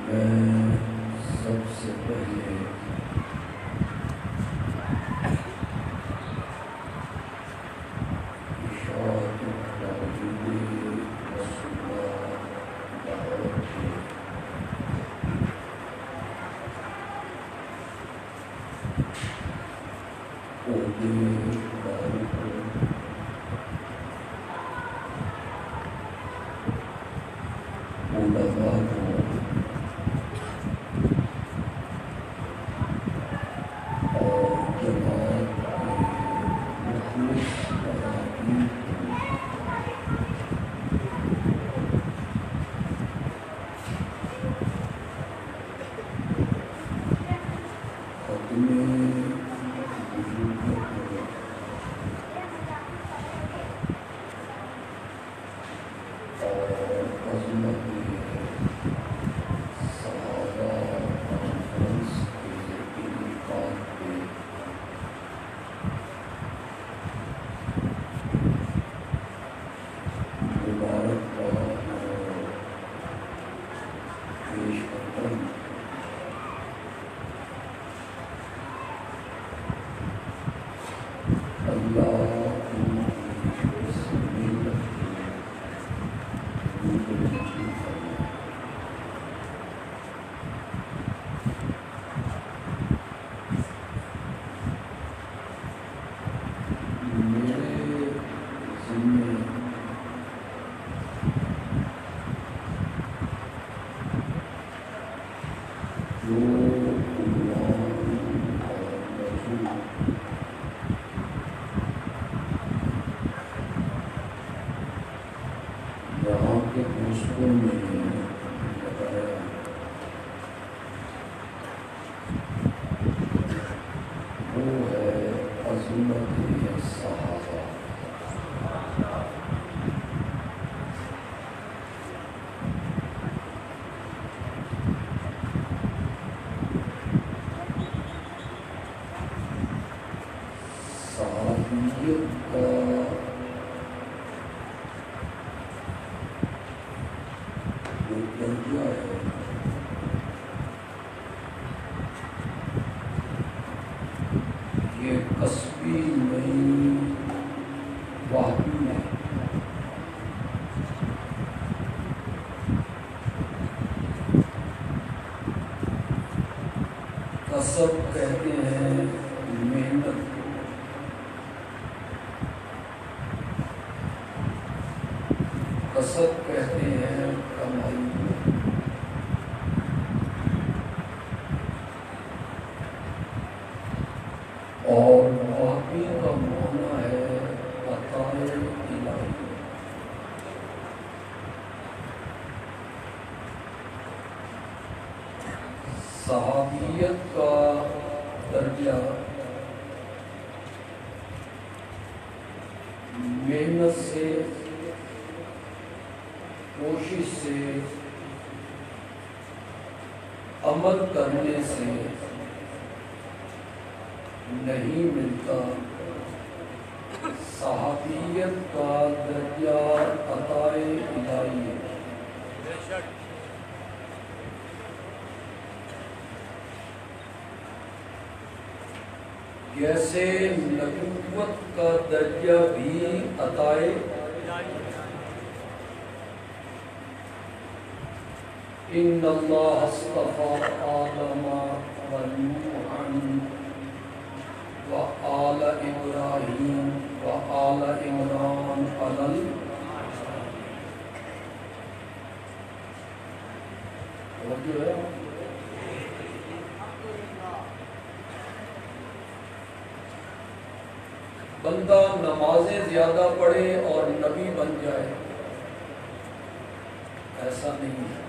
میں سب سے پہلے اشاعت توحید و سنت دعوت کے عہدیداروں کو علماء کو اور جماعت کے مخلص اراکین کو ختم یہاں کے دوستوں نے بتایا وہ ہے عظمت صحابہ۔ صحابیت کا درجہ ہے یہ کسبی نہیں، وحی ہے۔ کسب کہتے ہیں محنت، کسب کہتے ہیں کمائی، اور واقعی کا معنی ہے عطاء الہی۔ صحابیت کا درجہ محنت سے، کوشش سے، عمل کرنے سے نہیں ملتا۔ صحابیت کا درجہ عطاء الہی ہے۔ جیسے نبوت کا درجہ بھی عطاء ان اللہ اصطفى آدم ونوحا وآل ابراہیم وآل عمران علی بندہ نمازیں زیادہ پڑھے اور نبی بن جائے، ایسا نہیں ہے۔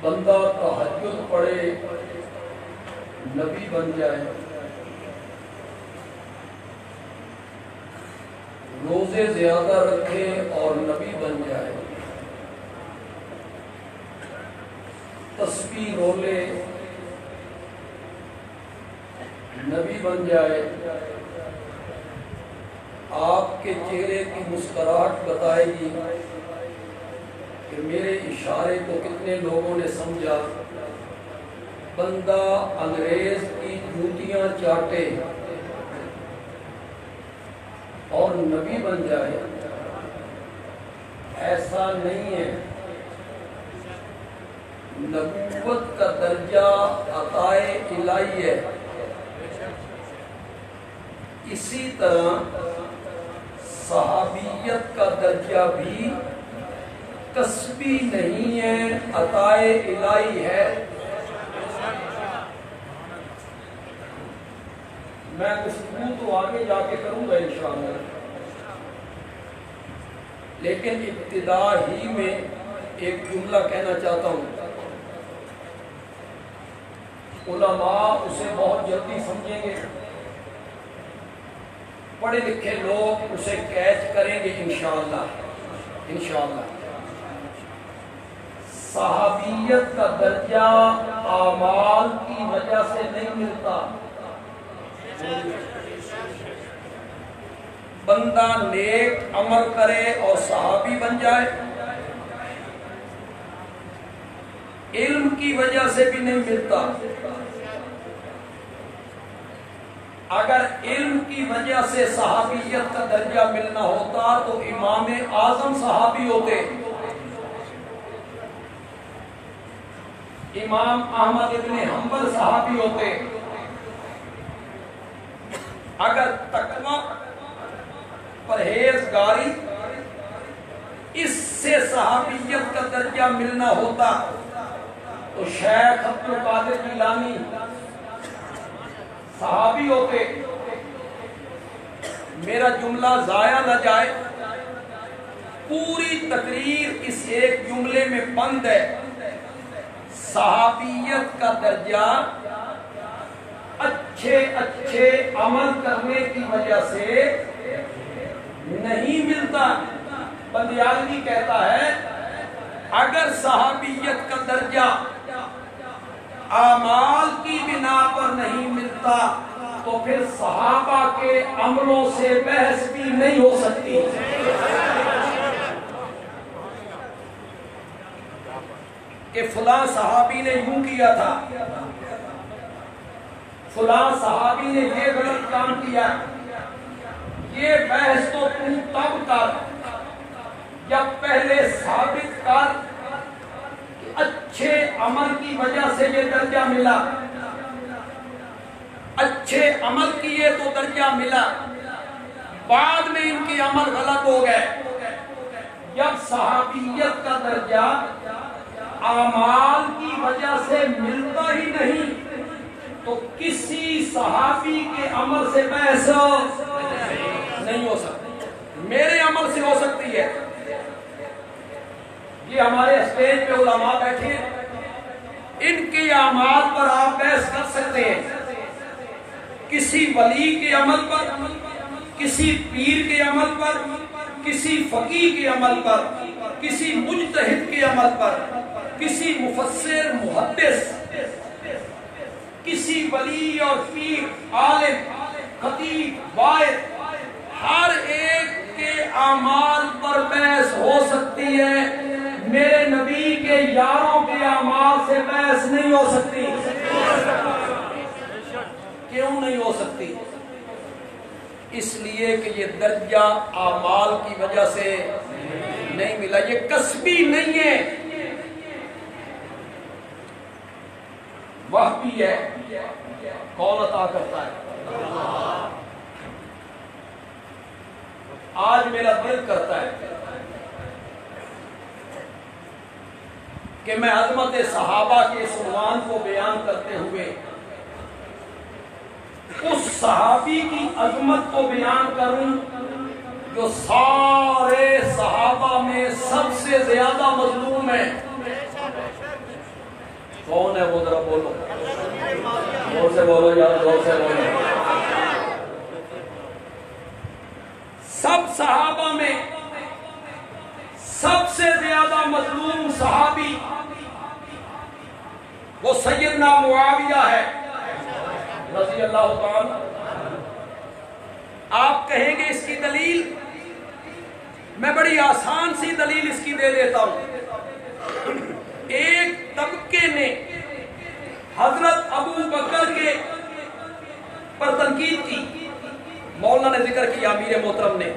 بندہ تہجد پڑھے، نبی بن جائے، روزے زیادہ رکھے اور نبی بن جائے، تسبیح رولے، نبی بن جائے، آپ کے چہرے کی مسکراہٹ بتائے گی کہ میرے اشارے کو کتنے لوگوں نے سمجھا بندہ انگریز کی جوتیاں چاٹے اور نبی بن جائے، ایسا نہیں ہے۔ نبوت کا درجہ عطائے الہی ہے، اسی طرح صحابیت کا درجہ بھی کسبی نہیں ہے، عطائے الہی ہے۔ میں گفتگو تو آگے جا کے کروں گا انشاءاللہ، لیکن ابتدا ہی میں ایک جملہ کہنا چاہتا ہوں۔ علماء اسے بہت جلدی سمجھیں گے، پڑھے لکھے لوگ اسے کیچ کریں گے انشاءاللہ۔ صحابیت کا درجہ اعمال کی وجہ سے نہیں ملتا۔ بندہ نیک عمل کرے اور صحابی بن جائے، علم کی وجہ سے بھی نہیں ملتا۔ اگر علم کی وجہ سے صحابیت کا درجہ ملنا ہوتا تو امام اعظم صحابی ہوتے، امام احمد ابن حنبل صحابی ہوتے۔ اگر تقوی، پرہیزگاری، اس سے صحابیت کا درجہ ملنا ہوتا تو شیخ عبد القادر جیلانی صحابی ہوتے۔ میرا جملہ ضائع نہ جائے، پوری تقریر اس ایک جملے میں بند ہے۔ صحابیت کا درجہ اچھے عمل کرنے کی وجہ سے نہیں ملتا۔ بندیالوی کہتا ہے اگر صحابیت کا درجہ اعمال کی بنا پر نہیں ملتا تو پھر صحابہ کے عملوں سے بحث بھی نہیں ہو سکتی۔ کہ فلاں صحابی نے یوں کیا تھا، فلاں صحابی نے یہ غلط کام کیا، یہ بحث تو تب کر جب پہلے ثابت کر کہ اچھے عمل کی وجہ سے یہ درجہ ملا، اچھے عمل کیے تو درجہ ملا، بعد میں ان کے عمل غلط ہو گئے۔ جب صحابیت کا درجہ اعمال کی وجہ سے ملتا ہی نہیں تو کسی صحابی کے عمل سے بحث نہیں ہو سکتی۔ میرے عمل سے ہو سکتی ہے۔ یہ ہمارے اسٹیج پہ علماء بیٹھے ہیں، ان کے اعمال پر آپ بحث کر سکتے ہیں، کسی ولی کے عمل پر، کسی پیر کے عمل پر، کسی فقیہ کے عمل پر، کسی مجتہد کے عمل پر، کسی مفسر محدث، کسی ولی اور پیر، عالم، خطیب، واعظ، ہر ایک کے اعمال پر بحث ہو سکتی ہے، میرے نبی کے یاروں کے اعمال سے بحث نہیں ہو سکتی۔ کیوں نہیں ہو سکتی؟ اس لیے کہ یہ درجہ اعمال کی وجہ سے نہیں ملا، یہ کسبی نہیں ہے، وہ بھی ہے۔ کون عطا کرتا ہے؟ آج میرا دل کرتا ہے کہ میں عظمت صحابہ کے اس عنوان کو بیان کرتے ہوئے اس صحابی کی عظمت کو بیان کروں جو سارے صحابہ میں سب سے زیادہ مظلوم ہے۔ کون ہے وہ؟ ذرا بولو، زور سے بولو یار، زور سے بولو۔ سب صحابہ میں سب سے زیادہ مظلوم صحابی وہ سیدنا معاویہ ہے رضی اللہ تعالی۔ آپ کہیں گے اس کی دلیل، میں بڑی آسان سی دلیل اس کی دے دیتا ہوں۔ ایک طبقے نے حضرت ابو بکر کے پر تنقید کی. مولانا نے ذکر کیا امیر محترم نے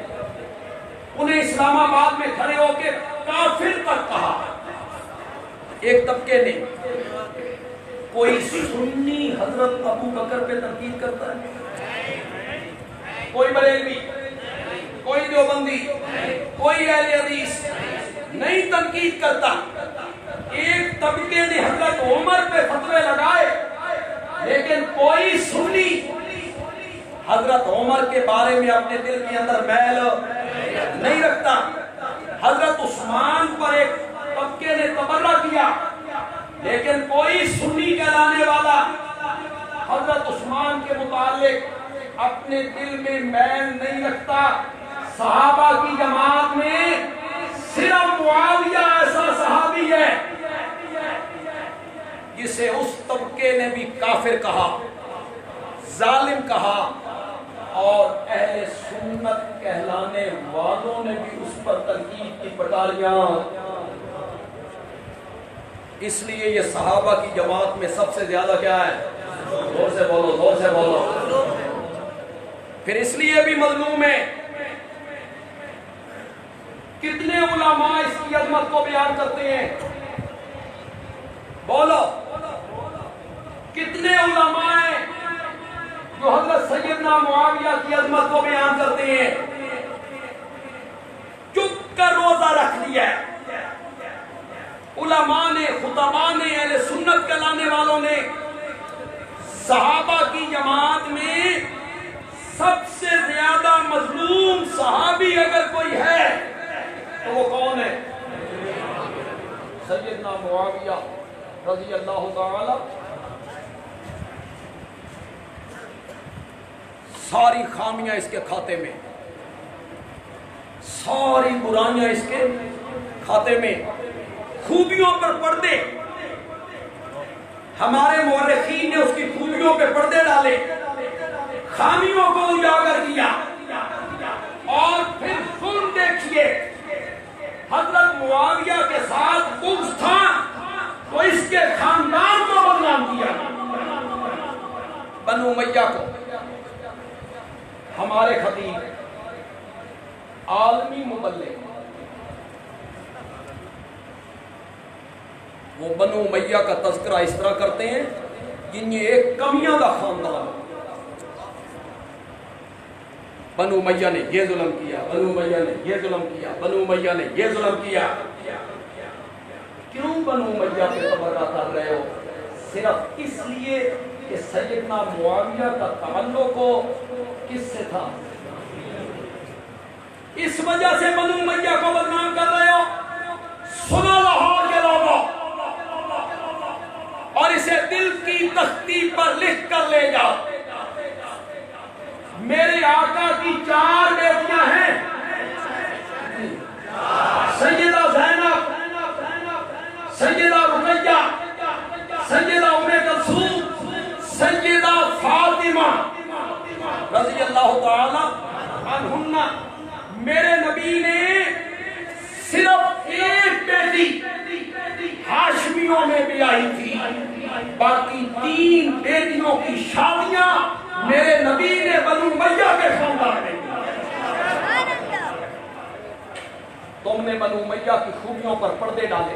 انہیں اسلام آباد میں کھڑے ہو کے کافر تک کہا. ایک طبقے نے. کوئی سنی حضرت ابو بکر پہ تنقید کرتا ہے؟ کوئی بریلوی، کوئی دیوبندی، کوئی اہل حدیث نہیں تنقید کرتا. ایک طبقے نے حضرت عمر پہ فتوے لگائے لیکن کوئی سنی حضرت عمر کے بارے میں اپنے دل کے اندر میل نہیں رکھتا. حضرت عثمان پر ایک طبقے نے تبرہ کیا لیکن کوئی سنی کہلانے والا حضرت عثمان کے متعلق اپنے دل میں میل نہیں رکھتا. صحابہ کی جماعت میں صرف معاویہ ایسا صحابی ہے جسے اس طبقے نے بھی کافر کہا، ظالم کہا، اور اہل سنت کہلانے والوں نے بھی اس پر تنقید کی پٹاریاں. اس لیے یہ صحابہ کی جماعت میں سب سے زیادہ کیا ہے؟ زور سے بولو، زور سے بولو. پھر اس لیے بھی مظلوم ہے. کتنے علماء اس کی عظمت کو بیان کرتے ہیں؟ بولو. کتنے علماء ہیں جو حضرت سیدنا معاویہ کی عظمت کو بیان کرتے ہیں؟ چپ کر روزہ رکھ لیا ہے علماء نے، خطباء نے، اہل سنت کہلانے والوں نے. صحابہ کی جماعت میں سب سے زیادہ مظلوم صحابی اگر کوئی ہے تو وہ کون ہے؟ سیدنا معاویہ رضی اللہ تعالی. ساری خامیاں اس کے کھاتے میں، ساری برائیاں اس کے کھاتے میں. خوبیوں پر پردے، ہمارے مورخین نے اس کی خوبیوں پہ پردے ڈالے، خامیوں کو اجاگر کیا. اور پھر سن دیکھیے حضرت معاویہ کے ساتھ بغض تھا تو اس کے خاندان کو بدنام کیا، بنو امیہ کو. ہمارے خطیب عالمی مبلغ وہ بنو امیہ کا تذکرہ اس طرح کرتے ہیں جن یہ ایک کمیاں کا خاندان. بنو امیہ نے یہ ظلم کیا، بنو امیہ نے یہ ظلم کیا، بنو امیہ نے یہ ظلم کیا. کیوں بنو امیہ پہ تبرہ کر رہے ہو؟ صرف اس لیے کہ سیدنا معاویہ کا تعلق ہو کس سے تھا؟ اس وجہ سے بنو امیہ کو بدنام کر رہے ہو؟ سنو لاہور کے لوگوں، اور اسے دل کی تختی پر لکھ کر لے جاؤ. میرے آقا کی 4 بیٹیاں ہیں، سیدہ زینب، سیدہ رقیہ، سیدہ ام کلثوم، سیدہ فاطمہ رضی اللہ تعالی عنہن. میرے نبی نے صرف ایک بیٹی ہاشمیوں میں بھی آئی تھی، باقی 3 بیٹیوں کی شادیاں میرے نبی نے بنو امیہ کے خاندان میں. تم نے بنو امیہ کی خوبیوں پر پردے ڈالے،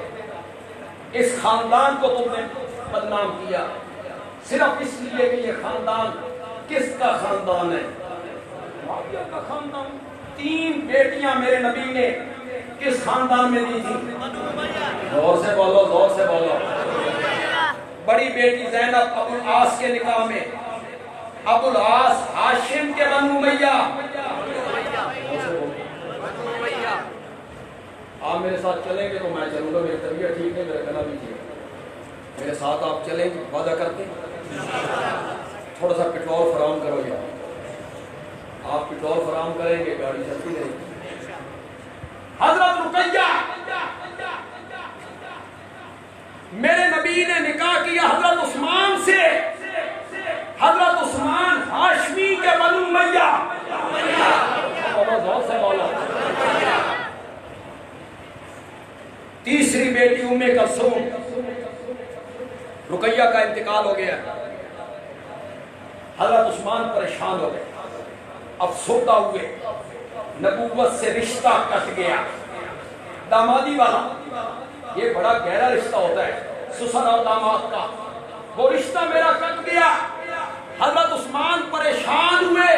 اس خاندان کو تم نے بدنام کیا صرف اس لیے کہ یہ خاندان کس کا خاندان ہے؟ معاویہ کا خاندان. 3 بیٹیاں میرے نبی نے کس خاندان میں دی تھی؟ زور سے بولو، زور سے بولو. بڑی بیٹی زینب ابو العاص کے نکاح میں، ابو العاص ہاشم کے بنو امیہ. آپ میرے ساتھ چلیں گے تو میں چلوں گا، میری طبیعت ٹھیک ہے، میرا گلا بھی ٹھیک ہے. میرے ساتھ آپ چلیں گے، وعدہ کرتے ہیں؟ تھوڑا سا پٹرول فراہم کرو یار. آپ پٹرول فراہم کریں گے گاڑی چلتی رہے گی. حضرت رقیہ میرے نبی نے نکاح کیا حضرت عثمان سے. حضرت عثمان ہاشمی کے بنو امیہ. بولو زور سے بولو. تیسری بیٹی ام کلثوم، رقیہ کا انتقال ہو گیا، حضرت عثمان پریشان ہو گئے، افسردہ ہوئے، نبوت سے رشتہ کٹ گیا، دامادی والا، یہ بڑا گہرا رشتہ ہوتا ہے سسر اور داماد کا، وہ رشتہ میرا کٹ گیا۔ حضرت عثمان پریشان ہوئے،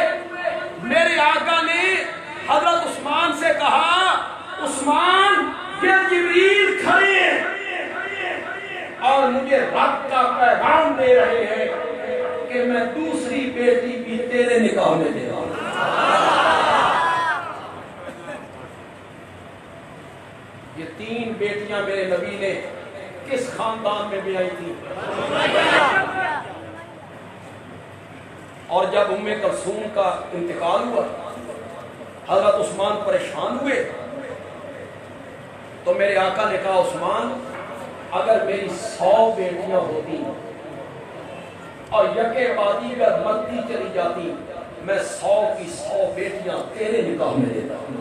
میرے آقا نے حضرت عثمان سے کہا، عثمان یہ جبریل کھڑے ہیں اور مجھے رب کا پیغام دے رہے ہیں کہ میں دوسری بیٹی بھی تیرے نکاح میں دے رہا ہوں۔ یہ 3 بیٹیاں میرے نبی نے کس خاندان میں بھی آئی تھی؟ اور جب ام کلثوم کا انتقال ہوا، حضرت عثمان پریشان ہوئے، تو میرے آقا نے کہا، عثمان اگر میری 100 بیٹیاں ہوتی اور یکے بعد دیگر مرتی چلی جاتی، میں 100 کی 100 بیٹیاں تیرے نکاح میں دیتا ہوں۔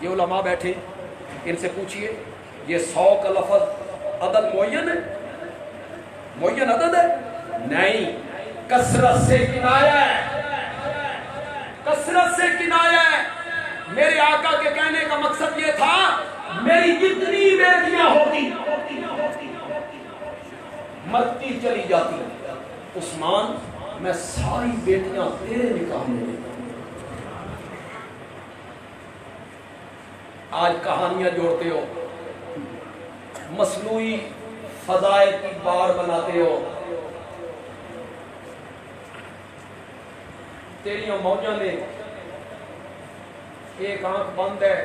یہ علماء بیٹھے، ان سے پوچھئے یہ 100 کا لفظ عدد معین ہے؟ معین عدد ہے؟ نہیں، کثرت سے کنایہ ہے، کثرت سے کنایہ ہے۔ میرے آقا کے کہنے کا مقصد یہ تھا، میری جتنی بیٹیاں ہوتی مرتی چلی جاتی، عثمان میں ساری بیٹیاں تیرے نکاح میں دیتا ہوں۔ آج کہانیاں جوڑتے ہو، مصنوعی فضائل کی بار بناتے ہو، تیریوں موجوں نے ایک آنکھ بند ہے،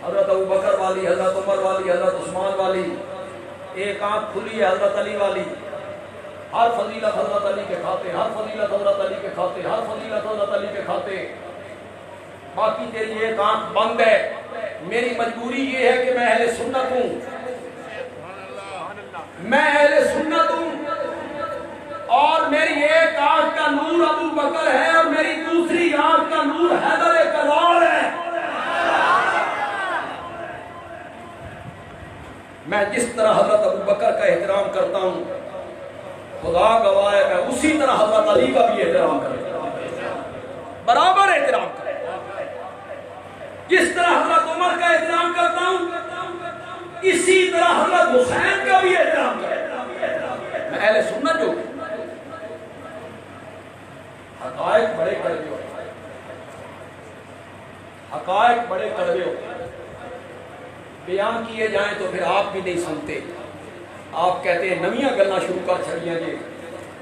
حضرت ابوبکر والی، حضرت عمر والی، حضرت عثمان والی، ایک آنکھ کھلی ہے حضرت علی والی، ہر فضیلت حضرت علی کے کھاتے، ہر فضیلت حضرت علی کے کھاتے، ہر فضیلت حضرت علی کے کھاتے، باقی تیری ایک آنکھ بند ہے۔ میری مجبوری یہ ہے کہ میں اہل سنت ہوں، میں اہل سنت ہوں، اور میری ایک آنکھ کا نور ابو بکر ہے اور میری دوسری آنکھ کا نور حیدر کرار ہے۔ میں جس طرح حضرت ابو بکر کا احترام کرتا ہوں، خدا گواہ ہے میں اسی طرح حضرت علی کا بھی احترام کرتا ہوں، برابر احترام کرتا ہوں۔ جس طرح حضرت عمر کا احترام کرتا ہوں، اسی طرح حضرت حسین کا بھی احترام کرتا ہوں۔ میں اہل سنت جو حقائق بڑے کڑوے ہوتے ہیں، حقائق بڑے کڑوے ہوتے ہیں، بیان کیے جائیں تو پھر آپ بھی نہیں سنتے، آپ کہتے ہیں نویاں گلنا شروع کر چھڑیاں جی،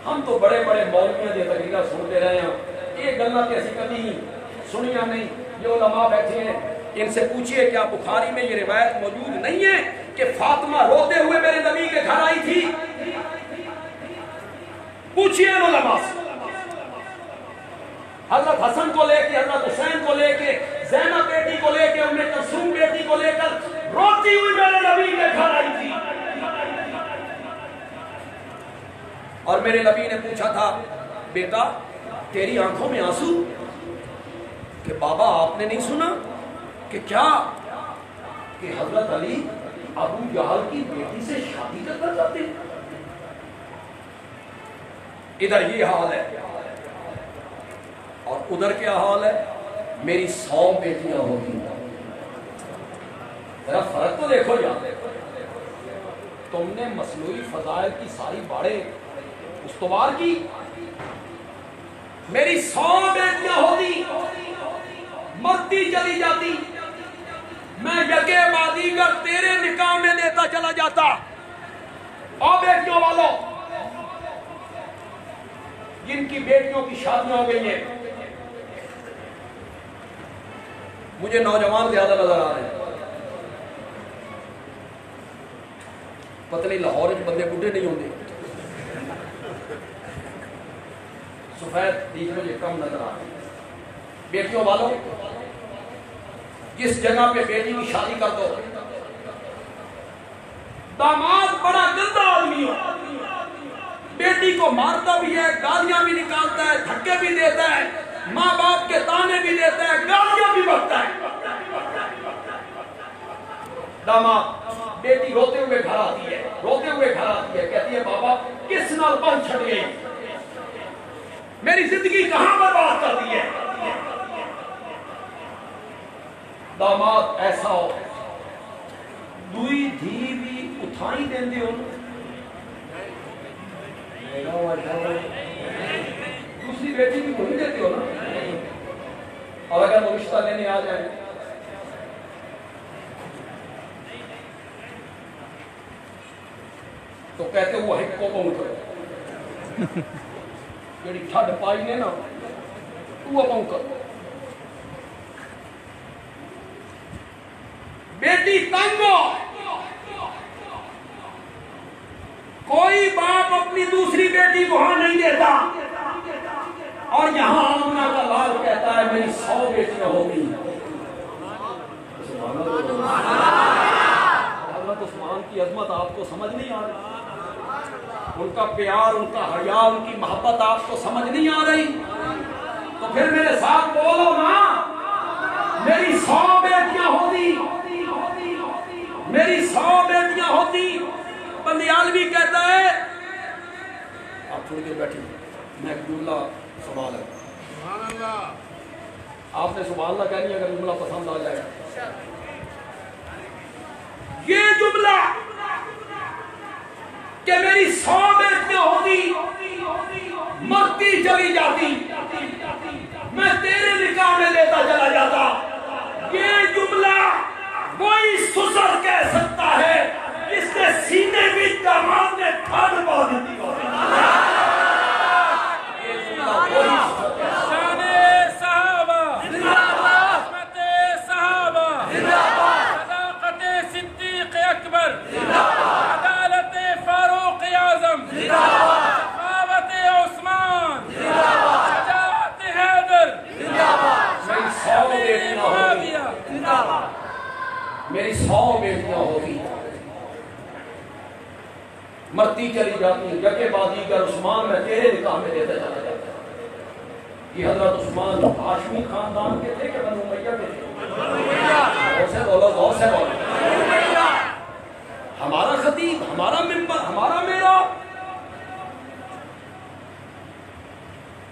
ہم تو بڑے بڑے مولویاں دی تقریریں سنتے رہے ہیں، یہ گلنا تے اسی کبھی سنیاں نہیں۔ جو علماء بیٹھے ہیں ان سے پوچھئے کیا بخاری میں یہ روایت موجود نہیں ہے کہ فاطمہ روتے ہوئے میرے نبی کے گھر آئی تھی؟ پوچھئے علماء سے، حضرت حسن کو لے کے، حضرت حسین کو لے کے، زینب بیٹی کو لے کے، ام کلثوم بیٹی کو لے کر روتی ہوئی میرے نبی کے گھر آئی تھی۔ اور میرے نبی نے پوچھا تھا، بیٹا تیری آنکھوں میں آنسو؟ کہ بابا آپ نے نہیں سنا کہ کیا کہ حضرت علی ابو جہل کی بیٹی سے شادی کرنا چاہتے ہیں؟ ادھر یہ حال ہے اور ادھر کیا حال ہے؟ میری 100 بیٹیاں ہوتی ہیں، ذرا فرق تو دیکھو یار۔ تم نے مصنوعی فضائل کی ساری باڑیں استوار کی، میری 100 بیٹیاں ہوتی مرتی چلی جاتی، میں یکے بعد دیگر تیرے نکاح میں دیتا چلا جاتا۔ اور بیٹیوں والوں جن کی بیٹیوں کی شادیاں ہو گئی ہیں، مجھے نوجوان زیادہ نظر آ رہے ہیں، پتہ نہیں لاہور میں بندے بڈھے نہیں ہوندے، سفید دیکھ مجھے کم نظر آ رہے ہیں۔ بیٹیوں والوں جس جگہ پہ بیٹی کی شادی کر دو، داماد بڑا گندا آدمی ہو، بیٹی کو مارتا بھی ہے، گالیاں بھی نکالتا ہے، دھکے بھی دیتا ہے، ماں باپ کے تانے بھی دیتا ہے، گالیاں بھی بکتا ہے، داماد بیٹی روتے ہوئے گھر آتی ہے کہتی ہے بابا کس نال بن چھڑ گئی، میری زندگی کہاں برباد کر دی ہے۔ داماد ایسا ہو دوئی دھی بھی اٹھائی دیں دے ہو، دوسری بیٹی بھی وہی دیتے ہو نا، اور اگر وہ رشتہ لینے آ جائیں تو کہتے وہ ہک کو پہنچ کرو، جڑی ٹھڈ پائی نے نا وہ پہنچ کرو۔ بیٹی تنگو، کوئی باپ اپنی دوسری بیٹی وہاں نہیں دیتا، اور یہاں آمنہ کا لال کہتا ہے میری 100 بیٹیاں ہوگی۔ حضرت عثمان کی عظمت آپ کو سمجھ نہیں آ رہی، ان کا پیار، ان کا حیا، ان کی محبت آپ کو سمجھ نہیں آ رہی، تو پھر میرے ساتھ بولو نا میری 100 بیٹیاں ہوتی، میری 100 بیٹیاں ہوتی۔ بندیالوی کہتا ہے آپ تھوڑی دیر بیٹھیں، میں ایک جملہ سوال ہے، آپ نے سبحان اللہ کہنی اگر جملہ پسند آ جائے گا۔ یہ جملہ کہ میری 100 بیٹیاں ہوتی مرتی چلی جاتی میں تیرے نکاح میں لیتا چلا جاتا، یہ جملہ کوئی سسر کہہ سکتا ہے جس نے سینے بھی داماد نے ٹھڈ پا دیتی ہو۔ عدالت فاروق اعظم، سخاوت عثمان، شجاعت حیدر، میری 100 بیٹیاں ہوتی مرتی چلی جاتی، یکے بعد دیگر عثمان میں تیرے نکاح میں دیتا چلا جاتا۔ یہ حضرت عثمان ہاشمی خاندان کے تھے کہ بنو امیہ کے تھے؟ غور سے بولو، غور سے بولو۔ ہمارا خطیب، ہمارا ممبر، ہمارا میرا،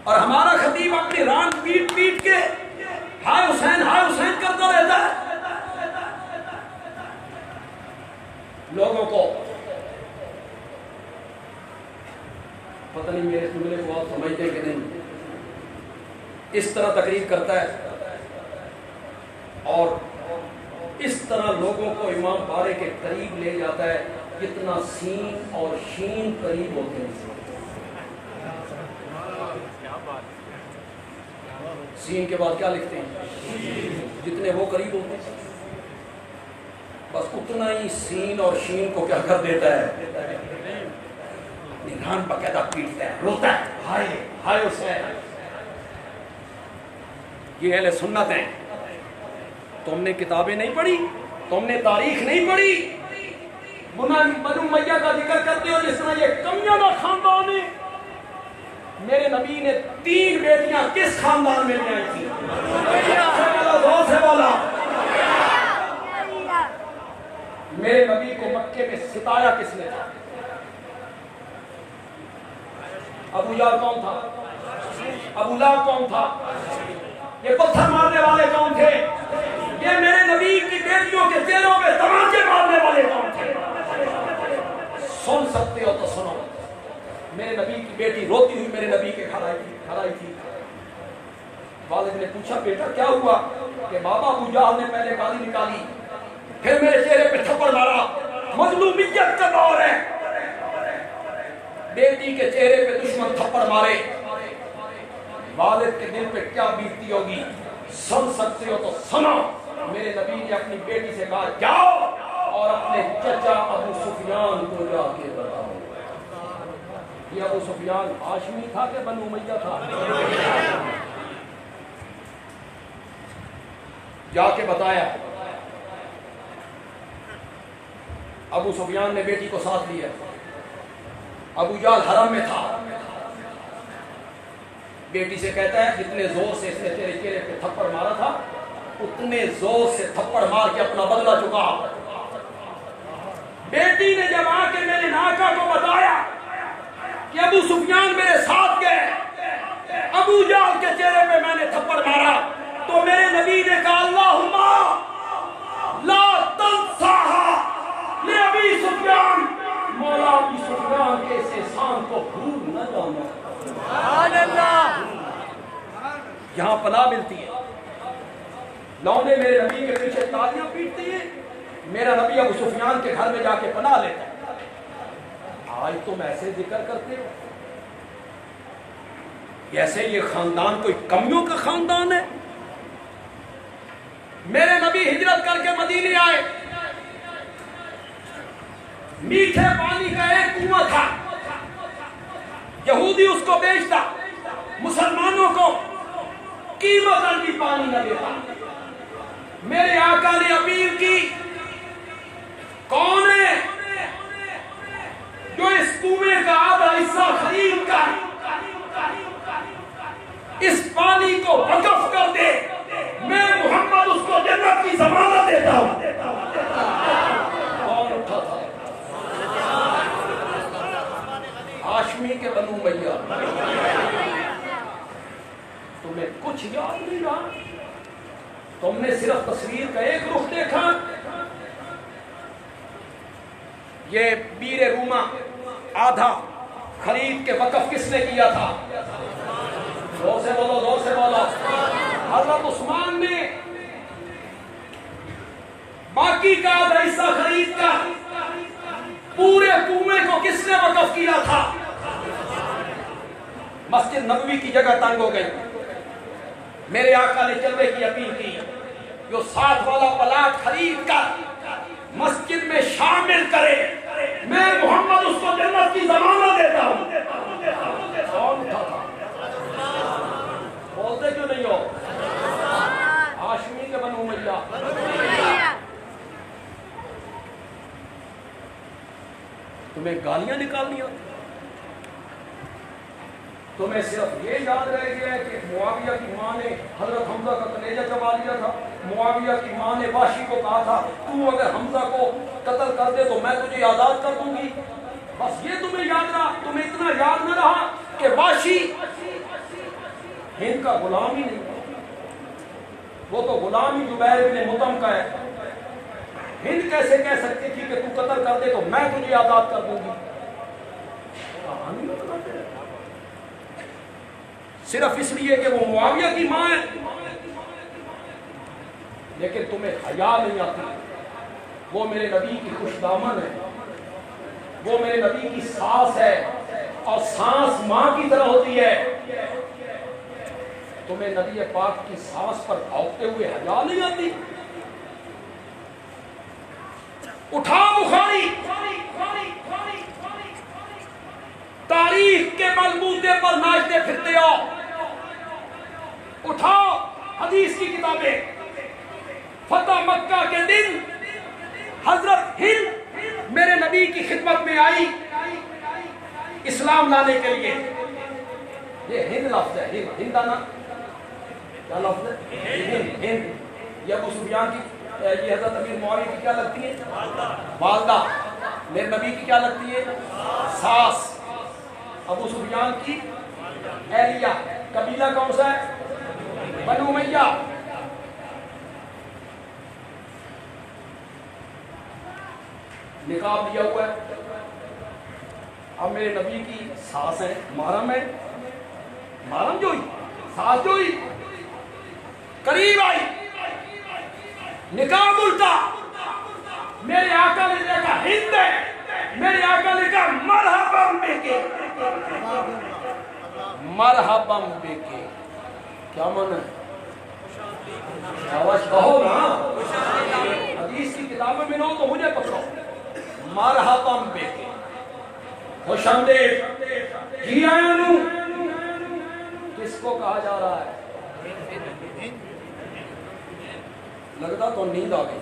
اور ہمارا خطیب اپنی ران پیٹ پیٹ کے ہائے حسین کرتا رہتا ہے۔ لوگوں کو پتہ نہیں میرے جملے کو آپ سمجھتے کہ نہیں، اس طرح تقریر کرتا ہے اور اس طرح لوگوں کو امام بارے کے قریب لے جاتا ہے، کتنا سین اور شین قریب ہوتے ہیں۔ سین کے بعد کیا لکھتے ہیں؟ جتنے وہ قریب ہوتے ہیں بس اتنا ہی سین اور شین کو کیا کر دیتا ہے، نگران باقاعدہ پیٹتا ہے، روتا ہے، ہائے حسین۔ یہ اہل سنت ہیں۔ تم نے کتابیں نہیں پڑھی، تم نے تاریخ نہیں پڑھی، بنو امیہ کا ذکر کرتے ہو جس طرح یہ کمیانہ خاندان ہے۔ میرے نبی نے 3 بیٹیاں کس خاندان میں لے آئی تھی؟ زور سے بولا۔ میرے نبی کو مکے میں ستایا کس نے تھا؟ ابو جہل کون تھا؟ ابو لہب کون تھا؟ یہ پتھر مارنے والے کون تھے؟ یہ میرے نبی کی بیٹیوں کے چہروں پہ تماچے مارنے والے کون تھے؟ سن سکتے ہو تو سنو۔ میرے نبی کی بیٹی روتی ہوئی میرے نبی کے گھر آئی تھی۔ والد نے پوچھا بیٹا کیا ہوا؟ کہ بابا ابو جہل نے پہلے گالی نکالی، پھر میرے چہرے پہ تھپڑ مارا، مظلومیت کا دور ہے۔ بیٹی کے چہرے پہ دشمن تھپڑ مارے، والد کے دل پہ کیا بیتتی ہوگی؟ سن سکتے ہو تو سنو۔ میرے نبی نے اپنی بیٹی سے کہا جاؤ اور اپنے چچا ابو سفیان کو جا کے بتاؤ۔ یہ ابو سفیان ہاشمی تھا کہ بنو امیہ تھا؟ جا کے بتایا۔ ابو سفیان نے بیٹی کو ساتھ لیا۔ ابو جہل حرم میں تھا، بیٹی سے کہتا ہے جتنے زور سے اس نے تیرے چہرے پہ تھپڑ مارا تھا اتنے زور سے تھپڑ مار کے اپنا بدلہ چکا۔ بیٹی نے جب آ کے میرے آقا کو بتایا کہ ابو سفیان میرے ساتھ گئے، ابو جہل کے چہرے پہ میں نے تھپڑ مارا، تو میرے نبی نے کہا اللہم لا تنساها لأبی سفیان، مولا ابی سفیان کے اس احسان کو بھول نہ جانا۔ سبحان اللہ، یہاں پناہ ملتی ہے۔ لوندے میرے نبی کے پیچھے تالیاں پیٹتی ہیں، میرا نبی ابو سفیان کے گھر میں جا کے پناہ لیتا ہے۔ آج تم ایسے ذکر کرتے ہو جیسے یہ خاندان کوئی کمیوں کا خاندان ہے۔ میرے نبی ہجرت کر کے مدینے آئے، میٹھے پانی کا ایک کنواں تھا، یہودی اس کو بیچتا، مسلمانوں کو قیمت پر بھی پانی نہ دیتا۔ میرے آقا نے اپیل کی، کون ہے جو اس کنویں کا آدھا حصہ خرید کر اس پانی کو وقف کر دے، میں محمد اس کو جنت کی ضمانت دیتا ہوں۔ کون اٹھا تھا؟ ہاشمی کے بنو امیہ۔ تمہیں کچھ یاد نہیں رہا؟ تم نے صرف تصویر کا ایک رخ دیکھا۔ یہ بیر روما آدھا خرید کے وقف کس نے کیا تھا؟ زور سے بولو، زور سے بولو۔ حضرت عثمان نے باقی کا آدھا حصہ خرید کر پورے کنویں کو کس نے وقف کیا تھا؟ مسجد نبوی کی جگہ تنگ ہو گئی، میرے آقا نے چلے کی اپیل کی، جو ساتھ والا پلاٹ خرید کر مسجد میں شامل کرے، میں محمد اس کو جنت کی ضمانت دیتا ہوں۔ کون اٹھا تھا؟ بولتے کیوں نہیں ہو؟ ہاشمی کے بنو امیہ۔ تمہیں گالیاں نکالنی ہوتی، تمہیں صرف یہ یاد رہ گیا ہے کہ معاویہ کی ماں نے حضرت حمزہ کا کلیجہ چبا لیا تھا، معاویہ کی ماں نے وحشی کو کہا تھا تو اگر حمزہ کو قتل کر دے تو میں تجھے آزاد کر دوں گی۔ بس یہ تمہیں یاد رہا، تمہیں اتنا یاد نہ رہا کہ وحشی ہند کا غلام ہی نہیں، وہ تو غلام ہی زبیر بن مطعم کا ہے۔ ہند کیسے کہہ سکتی تھی کہ تو قتل کر دے تو میں تجھے آزاد کر دوں گی؟ صرف اس لیے کہ وہ معاویہ کی ماں ہے، لیکن تمہیں حیا نہیں آتی۔ وہ میرے نبی کی خوش دامن ہے، وہ میرے نبی کی سانس ہے، اور سانس ماں کی طرح ہوتی ہے۔ تمہیں نبی پاک کی سانس پر بھونکتے ہوئے حیا نہیں آتی؟ اٹھا بخاری، تاریخ کے بلبوتے پر ناچتے پھرتے ہو، اٹھاؤ حدیث کی کتابیں۔ فتح مکہ کے دن حضرت ہند میرے نبی کی خدمت میں آئی اسلام لانے کے لیے۔ یہ ہند لفظ ہے، ہندانہ کیا لفظ ہے؟ ہند۔ یہ ابو سفیان کی، یہ حضرت امیر معاویہ کی کیا لگتی ہے؟ والدہ۔ میرے نبی کی کیا لگتی ہے؟ ساس۔ ابو سفیان کی اہلیہ۔ قبیلہ کون سا ہے؟ بنو امیہ۔ نقاب دیا ہوا ہے۔ اب میرے نبی کی ساس ہے، محرم ہے، محرم جو ہی، ساس جو ہی قریب آئی، نقاب الٹا، میرے آقا نے دیکھا ہند ہے، میرے آقا نے کہا مرحبا بیکے، مرحبا بیکے۔ کیا معنی ہے؟ آواز کہو نا، حدیث کی کتابیں میں نو تو مجھے پکڑو۔ مرحبا بیکے، خوش آمدید، جی آیا نو۔ کس کو کہا جا رہا ہے؟ لگتا تو نیند آ گئی،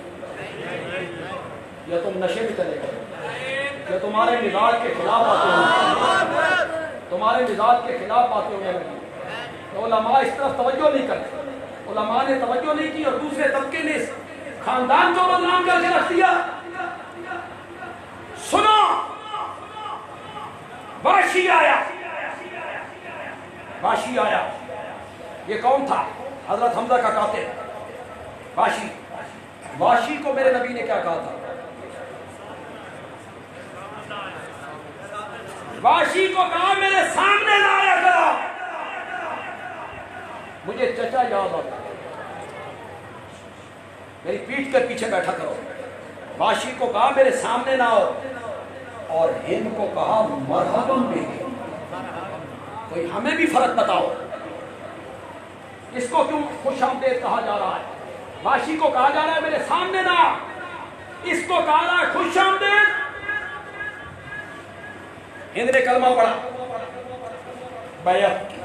یا تم نشے میں چلے گئے، یا تمہارے مزاج کے خلاف آتے ہوں، تمہارے مزاج کے خلاف آتے ہوں۔ علماء اس طرف توجہ نہیں کرتے، علماء نے توجہ نہیں کی اور دوسرے طبقے نے خاندان کو بدنام کر کے رکھ دیا۔ سنو، وحشی آیا، وحشی آیا. یہ کون تھا؟ حضرت حمزہ کا قاتل وحشی. وحشی کو میرے نبی نے کیا کہا تھا؟ وحشی کو کہا میرے سامنے نہ آیا کرو. مجھے چچا یاد آتا، میری پیٹھ کے پیچھے بیٹھا کرو. وحشی کو کہا میرے سامنے نہ آؤ، اور ہند کو کہا مرحباً بیٹے. کوئی ہمیں بھی فرق بتاؤ، اس کو کیوں خوش آمدید کہا جا رہا ہے؟ وحشی کو کہا جا رہا ہے میرے سامنے نہ آ، اس کو کہا رہا ہے خوش آمدید. ہند نے کلمہ پڑھا، بیعت کی.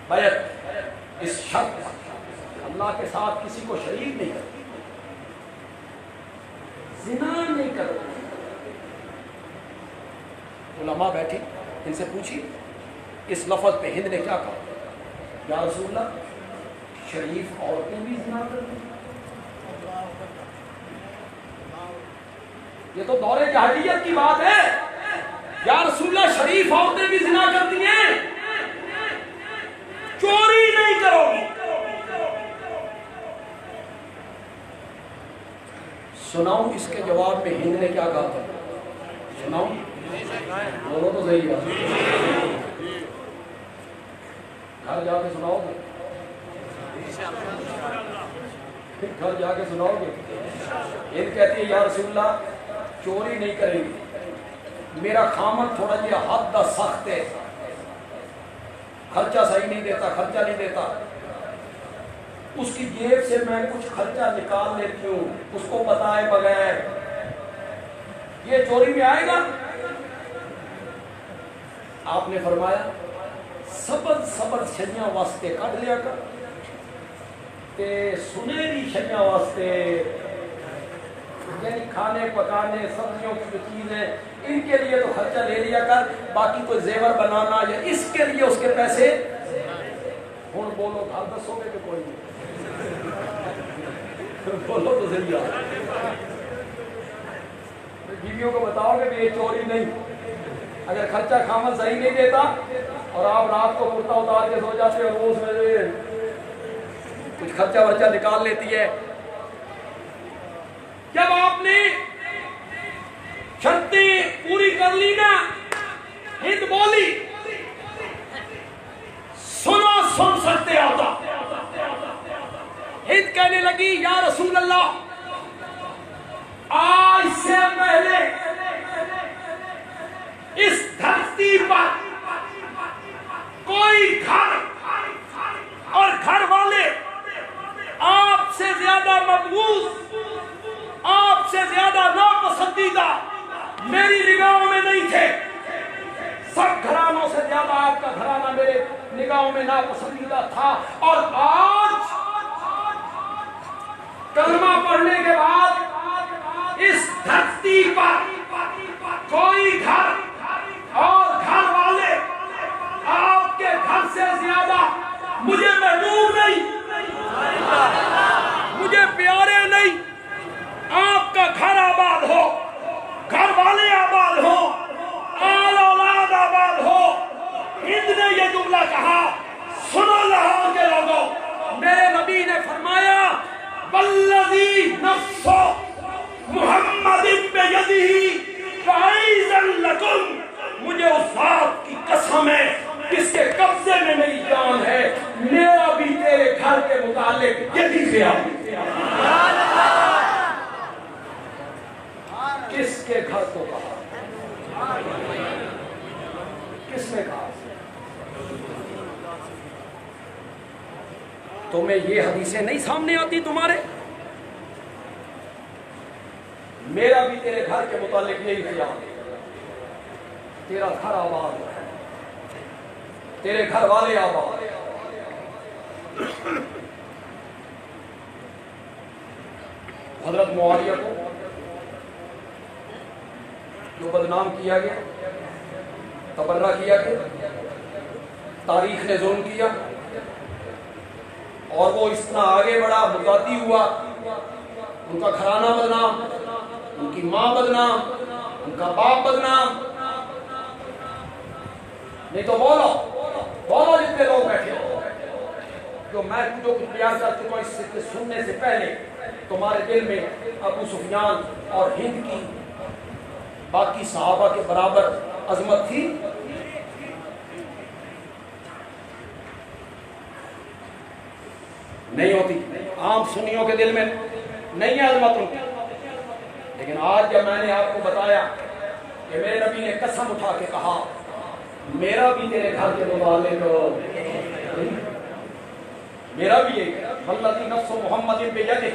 بیعت اس شرط اللہ کے ساتھ کسی کو شریک نہیں کرتی، زنا نہیں کرتی. علماء بیٹھی، ان سے پوچھی اس لفظ پہ ہند نے کیا کہا؟ یا رسول اللہ شریف عورتیں بھی زنا کرتی ہیں. یہ تو دور جاہلیت کی بات ہے. یا رسول اللہ شریف عورتیں بھی زنا کرتی ہیں، چوری نہیں کرو گی. سناؤں اس کے جواب میں ہند نے کیا کہا تھا؟ سناؤں؟ بولو تو صحیح بات. گھر جا کے سناؤ گے؟ گھر جا کے سناؤ گے؟ ہند کہتی ہے یا رسول اللہ چوری نہیں کریں گی، میرا خامد تھوڑا یہ حد سخت ہے، خرچہ صحیح نہیں دیتا، خرچہ نہیں دیتا. اس کی جیب سے میں کچھ خرچہ نکال لیتی ہوں اس کو بتائے بغیر. یہ چوری میں آئے گا؟ آپ نے فرمایا سبز سبز شیاں واسطے کٹ لیا کر تے سنہری شیاں واسطے، یعنی کھانے پکانے سبزیوں کی جو چیزیں ان کے لیے تو خرچہ لے لیا کر، باقی کوئی زیور بنانا یا اس کے لیے اس کے پیسے. ہوں بولو گھر دسو گے کہ کوئی نہیں؟ بولو تو صحیح ہے. بیویوں کو بتاؤ کہ یہ چوری نہیں. اگر خرچہ خامد صحیح نہیں دیتا اور آپ رات کو کرتا اتار کے سو جاتے اور وہ اس میں کچھ خرچہ ورچہ نکال لیتی ہے. جب آپ نے شرطیں پوری کر لی نا، ہند بولی سنو سن سکتے ہوتا. ہند کہنے لگی یا رسول اللہ آج سے پہلے اس دھرتی پر کوئی گھر اور گھر والے آپ سے زیادہ مقبوض، آپ سے زیادہ ناپسندیدہ میری نگاہوں میں نہیں تھے. سب گھرانوں سے زیادہ آپ کا گھرانہ میرے نگاہوں میں ناپسندیدہ تھا. اور آج کلمہ پڑھنے کے بعد اس دھرتی پر کوئی گھر اور گھر والے آپ کے گھر سے زیادہ مجھے محبوب نہیں، مجھے پیارے نہیں. آپ کا گھر آباد ہو، گھر والے آباد ہو، آل اولاد آباد ہو. ہند نے یہ جملہ کہا. سنو لاہور کے لوگوں، میرے نبی نے فرمایا والذی نفس محمد بیدہ فعیذا لکم، مجھے اس ذات کی قسم ہے جس کے قبضے میں میری جان ہے، میرا بھی تیرے گھر کے متعلق یہی خیال ہے. کس کے گھر کو کہا؟ کس نے کہا؟ تمہیں یہ حدیثیں نہیں سامنے آتی تمہارے؟ میرا بھی تیرے گھر کے متعلق یہی خیال ہے. تیرا گھر آباد ہے، تیرے گھر والے آباد. حضرت معاویہ کو جو بدنام کیا گیا، تبرہ کیا گیا، تاریخ نے ظلم کیا اور وہ اتنا آگے بڑھا، مزاحی ہوا، ان کا گھرانہ بدنام، ان کی ماں بدنام، ان کا باپ بدنام. نہیں تو بولو جتنے لوگ بیٹھے ہو. جو میں جو کچھ بیان کر چکا ہوں اس سے سننے سے پہلے تمہارے دل میں ابو سفیان اور ہند کی باقی صحابہ کے برابر عظمت تھی؟ نہیں ہوتی. عام سنیوں کے دل میں نہیں ہے عظمت ان کی. لیکن آج جب میں نے آپ کو بتایا کہ میرے نبی نے قسم اٹھا کے کہا میرا بھی تیرے گھر کے متعلق، میرا بھی ایک والذی نفس محمد بیدہ،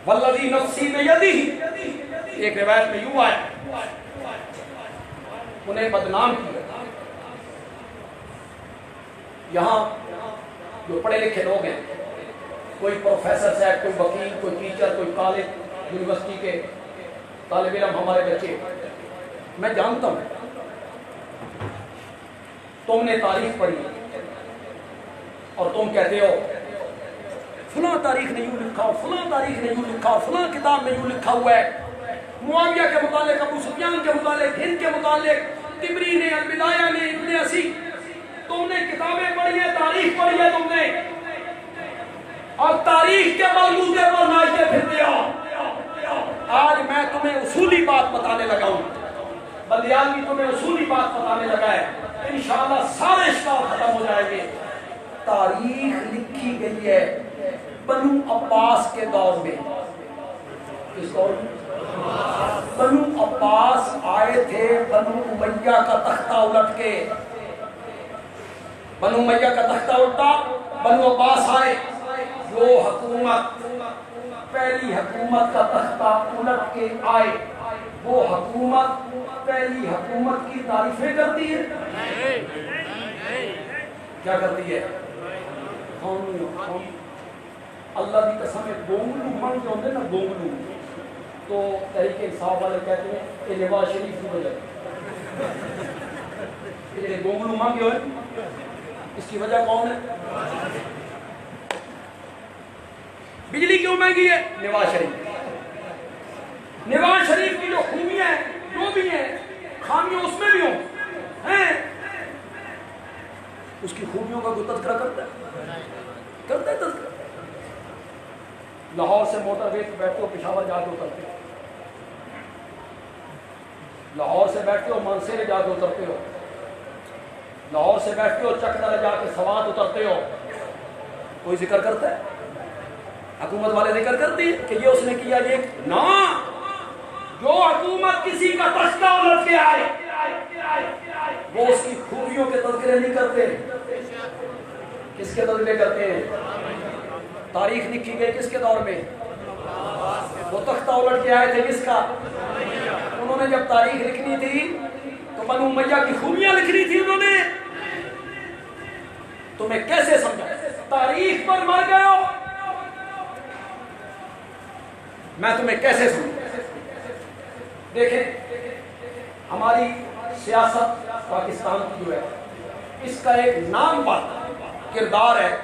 والذی نفسی بیدہ، ایک روایت میں یوں آیا انہیں بدنام کیا. یہاں جو پڑھے لکھے لوگ ہیں، کوئی پروفیسر صاحب، کوئی وکیل، کوئی ٹیچر، کوئی کالج یونیورسٹی کے طالب علم ہمارے بچے، میں جانتا ہوں تم نے تاریخ پڑھی اور تم کہتے ہو فلاں تاریخ نے یوں لکھا، فلاں تاریخ نے یوں لکھا، فلاں کتاب میں یوں لکھا ہوا ہے، معاویہ کے متعلق، ابو سفیان کے متعلق، ہند کے متعلق، طبری نے، البدایہ نے، ابن اسی. تم نے کتابیں پڑھی ہیں، تاریخ پڑھی ہے تم نے، اور تاریخ کے بلبوتے پر ناچتے پھرتے ہو. آج میں تمہیں اصولی بات بتانے لگا ہوں. بندیال بھی تمہیں اصولی بات بتانے لگا ہے. انشاءاللہ سارے اشکال ختم ہو جائیں گے. تاریخ لکھی گئی ہے بنو عباس کے دور میں. کس دور میں؟ بنو عباس آئے تھے بنو امیہ کا تختہ الٹ کے. بنو امیہ کا تختہ الٹا، بنو عباس آئے. جو حکومت پہلی حکومت کا تختہ الٹ کے آئے، وہ حکومت پہلی حکومت کی تعریفیں کرتی ہے؟ کیا کرتی ہے؟ اللہ کی قسم ہے گونگلو من جو ہوتے نا گونگلو، تو تحریک انصاف والے کہتے ہیں کہ نواز شریف کی وجہ یہ گونگلو مانگے ہوئے، اس کی وجہ کون ہے؟ بجلی کیوں مہنگی ہے؟ نواز شریف. نواز شریف کی جو خوبیاں ہیں، جو بھی ہیں، خامیاں اس میں بھی ہوں ہیں، اس کی خوبیوں کا کوئی تذکرہ کرتا ہے؟ کرتا ہے تذکرہ. لاہور سے موٹر وے پہ بیٹھتے ہو پشاور جا کے اترتے ہو، لاہور سے بیٹھتے ہو مانسیرے جا کے اترتے ہو، لاہور سے بیٹھتے ہو چکدر جا کے سوات اترتے ہو. کوئی ذکر کرتا ہے؟ حکومت والے ذکر کرتی ہے کہ یہ اس نے کیا، یہ نا. جو حکومت کسی کا تختہ الٹ کے آئے وہ اس کی خوبیوں کے تذکرے نہیں کرتے. کس کے تذکرے کرتے ہیں؟ تاریخ لکھی گئی کس کے دور میں؟ وہ تختہ الٹ کے آئے تھے کس کا؟ انہوں نے جب تاریخ لکھنی تھی تو بنو امیہ کی خوبیاں لکھنی تھی. انہوں نے تمہیں کیسے سمجھا؟ تاریخ پر مر گئے ہو. میں تمہیں کیسے سمجھوں؟ دیکھیں ہماری سیاست پاکستان کی جو ہے، اس کا ایک نام پر کردار ہے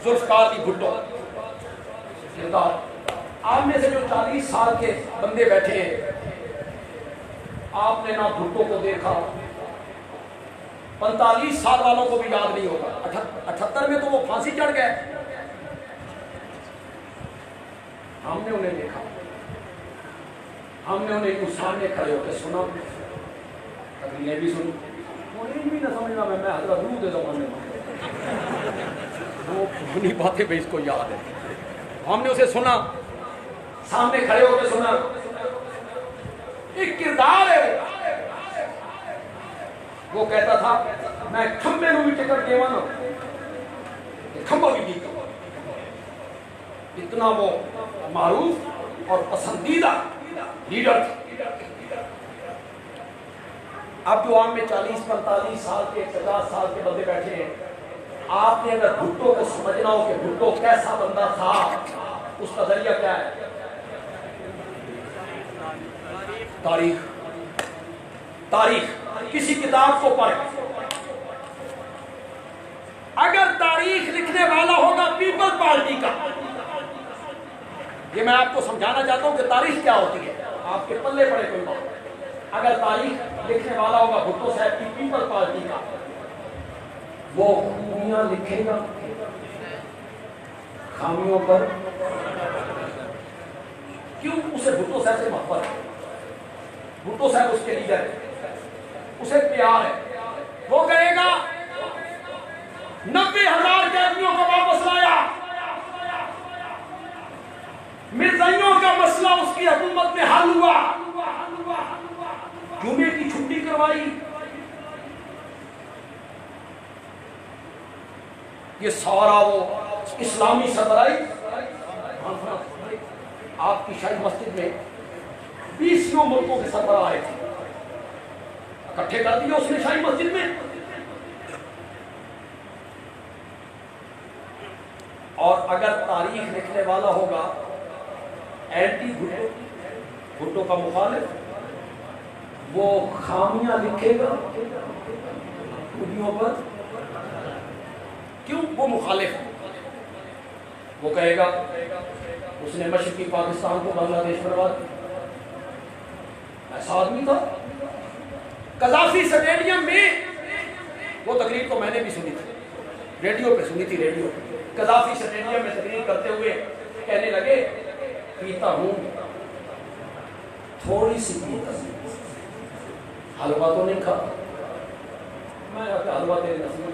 ذوالفقار علی بھٹو. کردار آپ میں سے جو 40 سال کے بندے بیٹھے ہیں، آپ نے نہ بھٹو کو دیکھا. 45 سال والوں کو بھی یاد نہیں ہوگا. 78 میں تو وہ پھانسی چڑھ گئے. ہم نے انہیں دیکھا، ہم نے انہیں سامنے کھڑے ہو کے سنا، تقریریں بھی سنی. انہیں بھی نہ سمجھنا میں حضرت روح دے زمانے میں وہ پرانی باتیں بھی اس کو یاد ہے. ہم نے اسے سنا، سامنے کھڑے ہو کے سنا. ایک کردار ہے. وہ کہتا تھا میں کھمبے میں بھی ٹکٹ دیوا نا، کھمبا بھی دیتا. اتنا وہ معروف اور پسندیدہ لیڈر تھا. اب جو عام میں 40-45 سال کے 50 سال کے بندے بیٹھے ہیں، آپ نے اگر بھٹو کو سمجھنا ہو کہ بھٹو کیسا بندہ تھا، اس کا ذریعہ کیا ہے؟ تاریخ. تاریخ کسی کتاب کو پڑھیں. اگر تاریخ لکھنے والا ہوگا پیپلز پارٹی کا یہ میں آپ کو سمجھانا چاہتا ہوں کہ تاریخ کیا ہوتی ہے، آپ کے پلے پڑے کوئی بات۔ اگر تاریخ لکھنے والا ہوگا بھٹو صاحب کی پیپل پارٹی کا، وہ خوبیاں لکھے گا، خامیوں پر کیوں؟ اسے بھٹو صاحب سے محبت ہے، بھٹو صاحب اس کے لیڈر ہے، اسے پیار ہے۔ وہ کہے گا 90,000 قیدیوں کو واپس لایا، مرزائیوں کا مسئلہ اس کی حکومت میں حل ہوا، جمعے کی چھٹی کروائی۔ یہ سارا وہ اسلامی سربراہی آپ کی شاہی مسجد میں 20 ملکوں کے سربراہ آئے تھے، اکٹھے کر دیا اس نے شاہی مسجد میں۔ اور اگر تاریخ لکھنے والا ہوگا اینٹی بھٹو، بھٹو کا مخالف، وہ خامیاں لکھے گا خوبیوں پر، کیوں؟ وہ مخالف ہے۔ وہ کہے گا اس نے مشرقی پاکستان کو بنگلہ دیش برباد کیا، ایسا آدمی تھا۔ قذافی سٹیڈیم میں، وہ تقریر تو میں نے بھی سنی تھی، ریڈیو پہ سنی تھی، ریڈیو پہ قذافی سٹیڈیم میں تقریر کرتے ہوئے کہنے لگے پیتا ہوں تھوڑی سی پیتا ہوں، حلوہ تو نہیں کھا۔ میں کہا حلوہ تیرے نصیب میں،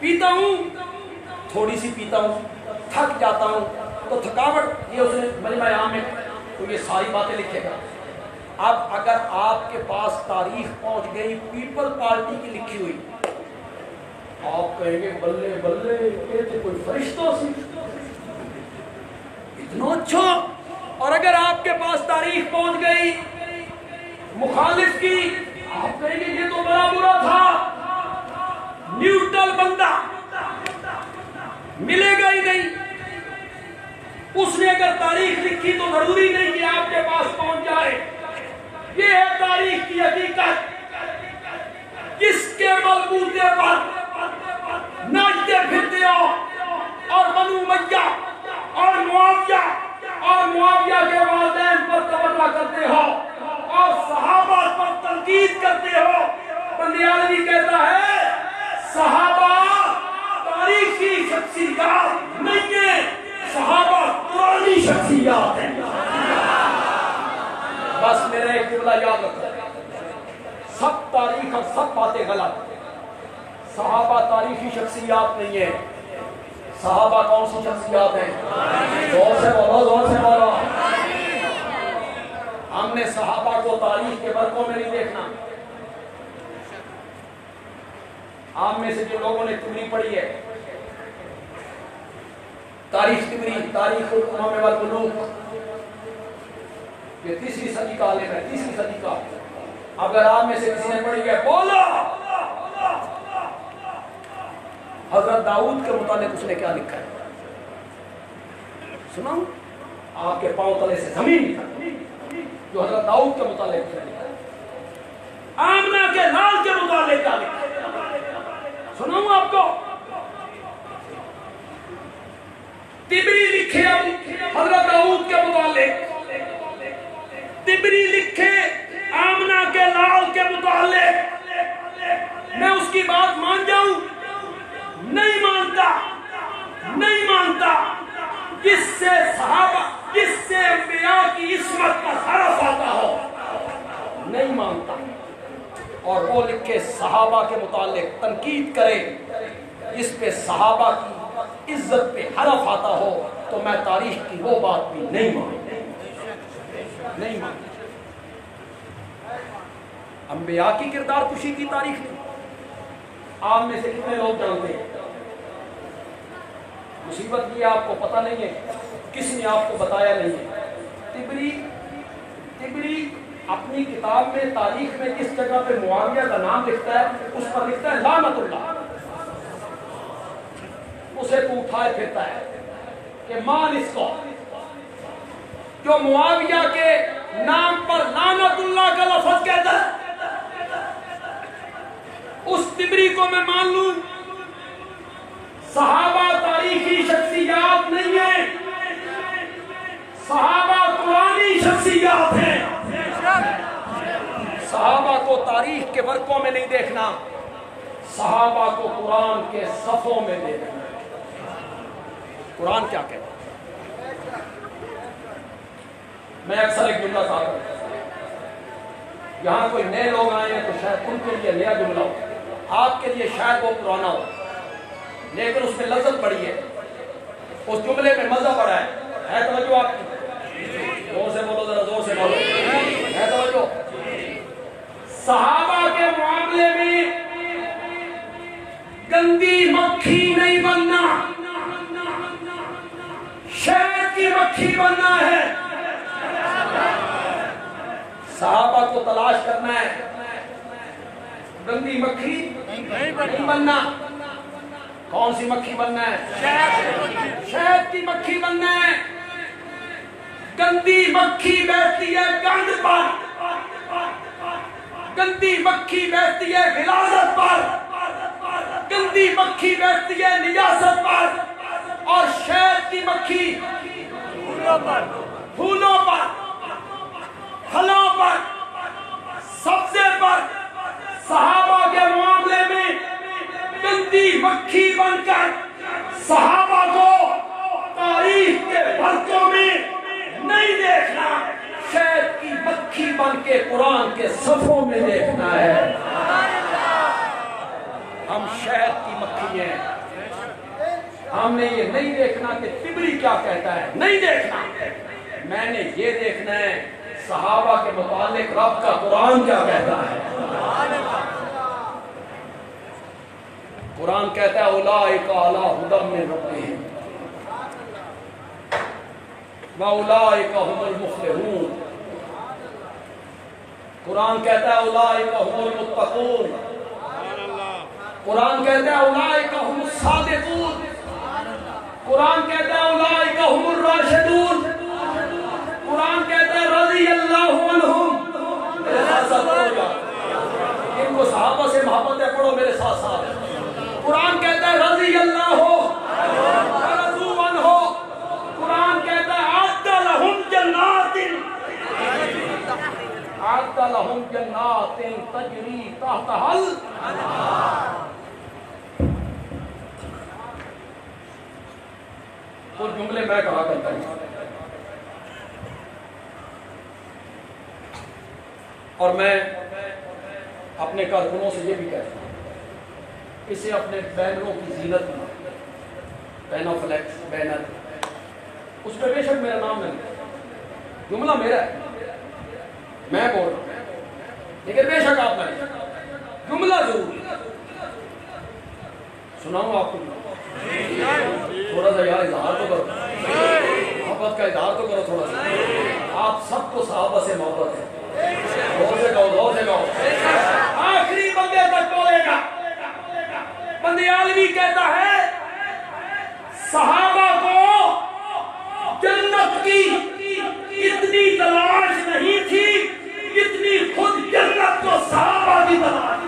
پیتا ہوں تھوڑی سی پیتا ہوں، تھک جاتا ہوں تو تھکاوٹ، یہ اس نے مجمع عام میں تو یہ ساری باتیں لکھے گا۔ اب اگر آپ کے پاس تاریخ پہنچ گئی پیپل پارٹی کی لکھی ہوئی، آپ کہیں گے بلے بلے یہ تو کوئی فرشتہ سی، اتنا اچھا۔ اور اگر آپ کے پاس تاریخ پہنچ گئی مخالف کی، آپ کہیں گے یہ تو بڑا برا تھا، نیوٹرل بندہ ملے گا ہی نہیں۔ اس نے اگر تاریخ لکھی تو ضروری نہیں کہ آپ کے پاس پہنچ جائے۔ یہ ہے تاریخ کی حقیقت، جس کے بلبوتے پر ناچتے پھرتے ہو اور بنو امیہ اور معاویہ کے والدین پر تبرہ کرتے ہو اور صحابہ پر تنقید کرتے ہو۔ بندیالوی کہتا ہے صحابہ تاریخی شخصیات نہیں ہیں، صحابہ قرآنی شخصیات ہیں۔ بس میرا ایک جملہ یاد رکھو، سب تاریخ اور سب باتیں غلط۔ صحابہ تاریخی شخصیات نہیں ہیں، صحابہ کون سی شخصیات ہیں؟ زور سے بولو، زور سے بولو۔ ہم نے صحابہ کو تاریخ کے برقوں میں نہیں دیکھنا۔ آپ میں سے جو لوگوں نے تبری پڑھی ہے، تاریخ تبری، تاریخ الامم والملوک، یہ 3ری صدی کا عالم ہے، 3ری صدی کا۔ اگر آپ میں سے کسی نے پڑھی ہے بولو حضرت داؤد کے متعلق اس نے کیا لکھا ہے؟ سناؤں؟ آپ کے پاؤں تلے سے زمین نکل جو حضرت داؤد کے متعلق اس نے لکھا ہے۔ آمنہ کے لال کے متعلق کیا لکھا ہے؟ سناؤں آپ کو؟ تبری لکھے حضرت داؤد کے متعلق، تبری لکھے آمنہ کے لال کے متعلق، میں اس کی بات مان جاؤں؟ نہیں مانتا، نہیں مانتا۔ جس سے صحابہ، جس سے انبیاء کی عصمت کا حرف آتا ہو، نہیں مانتا۔ اور وہ لکھے صحابہ کے متعلق تنقید کرے، جس پہ صحابہ کی عزت پہ حرف آتا ہو، تو میں تاریخ کی وہ بات بھی نہیں مانتا، نہیں مانتا۔ انبیاء کی کردار کشی کی تاریخ نہیں۔ آپ میں سے کتنے لوگ جانتے ہیں؟ مصیبت یہ آپ کو پتہ نہیں ہے، کسی نے آپ کو بتایا نہیں ہے۔ تبری اپنی کتاب میں تاریخ میں کس جگہ پہ معاویہ کا نام لکھتا ہے، اس پر لکھتا ہے لعنت اللہ۔ اسے تو اٹھائے پھرتا ہے کہ مان اس کو جو معاویہ کے نام پر لعنت اللہ کا لفظ کہتا ہے، اس تبری کو میں مان لوں۔ صحابہ تاریخی شخصیات صحابہ قرآنی شخصیات ہیں، صحابہ کو تاریخ کے ورقوں میں نہیں دیکھنا، صحابہ کو قرآن کے صفوں میں دیکھنا۔ قرآن کیا کہتا ہے؟ میں اکثر ایک جملہ کہا کرتا ہوں، یہاں کوئی نئے لوگ آئے ہیں تو شاید ان کے لیے نیا جملہ ہو، آپ کے لیے شاید وہ پرانا ہو، لیکن اس میں لذت بڑی ہے، اس جملے میں مزہ بڑا ہے توجہ آپ کی؟ زور سے بولو، ذرا زور سے بولو، ہے توجہ؟ صحابہ کے معاملے میں گندی مکھی نہیں بننا، شہد کی مکھی بننا ہے۔ صحابہ کو تلاش کرنا ہے، گندی مکھی نہیں بننا۔ کون سی مکھی بننا ہے؟ شہد کی مکھی بننا ہے۔ گندی مکھی بیٹھتی ہے گند پر، گندی مکھی بیٹھتی ہے غلاظت پر، گندی مکھی بیٹھتی ہے نجاست پر، اور شہد کی مکھی پھولوں پر، پھلوں پر، سبزے پر۔ صحابہ کے معاملے میں گندی مکھی بن کر صحابہ کو تاریخ کے ورقوں میں نہیں دیکھنا، شہد کی مکھی بن کے قرآن کے صفوں میں دیکھنا ہے۔ ہم شہد کی مکھی ہیں، ہم نے یہ نہیں دیکھنا کہ طبری کیا کہتا ہے، نہیں دیکھنا، میں نے یہ دیکھنا ہے صحابہ کے متعلق رب کا قرآن کیا کہتا ہے۔ قرآن کہتا ہے اولئک علی ھدی من ربہم واولئک ھم المفلحون۔ قرآن کہتا ہے اولئک ھم المتقون، قرآن کہتا ہے اولئک ھم الصادقون، قرآن کہتا ہے اولئک ھم الراشدون، قرآن کہتا ہے رضی اللہ عنہم۔ میرے ساتھ ساتھ پڑھو گا، ان کو صحابہ سے محبت ہے، پڑھو میرے ساتھ ساتھ۔ قرآن کہتا ہے رضی اللہ ورضوا عنہ، قرآن کہتا ہے اعد لہم جنات، اعد لہم جنات تجری تحتہا الانہار۔ کچھ جملے میں کہا کرتا ہوں اور میں اپنے کارکنوں سے یہ بھی کہتا ہوں، اسے اپنے بینروں کی زینت بنا، بینر فلیکس بینر، اس پہ بے شک میرا نام نہیں، جملہ میرا ہے، میں بول رہا ہوں، لیکن بے شک آپ نہیں، جملہ ضرور سناؤں آپ کو، تھوڑا سا یار اظہار تو کرو، محبت کا اظہار تو کرو تھوڑا سا۔ آپ سب کو صحابہ سے محبت ہے، دور سے کہو، دور سے کہو، آخری بندے تک بولے گا۔ بندیالوی کہتا ہے صحابہ کو جنت کی اتنی تلاش نہیں تھی جتنی خود جنت کو صحابہ کی تلاش تھی۔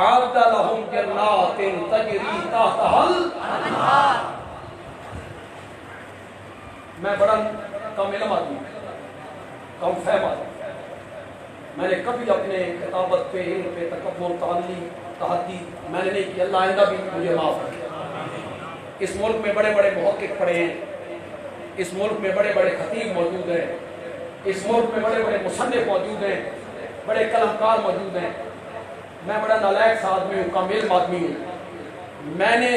اعد لہم جنات تجری تحتہا الانہار۔ میں بڑا کم علم آدمی، کم فہم آدمی، میں نے کبھی اپنے کتابت پہ، علم پہ تکبر، تعلیم، تحدی میں نے نہیں کی، اللہ آئندہ بھی مجھے معاف کرے۔ اس ملک میں بڑے بڑے محقق پڑے ہیں، اس ملک میں بڑے بڑے خطیب موجود ہیں، اس ملک میں بڑے بڑے مصنف موجود ہیں، بڑے قلمکار موجود ہیں، میں بڑا نالائق سا آدمی ہوں، کم علم آدمی ہوں۔ میں نے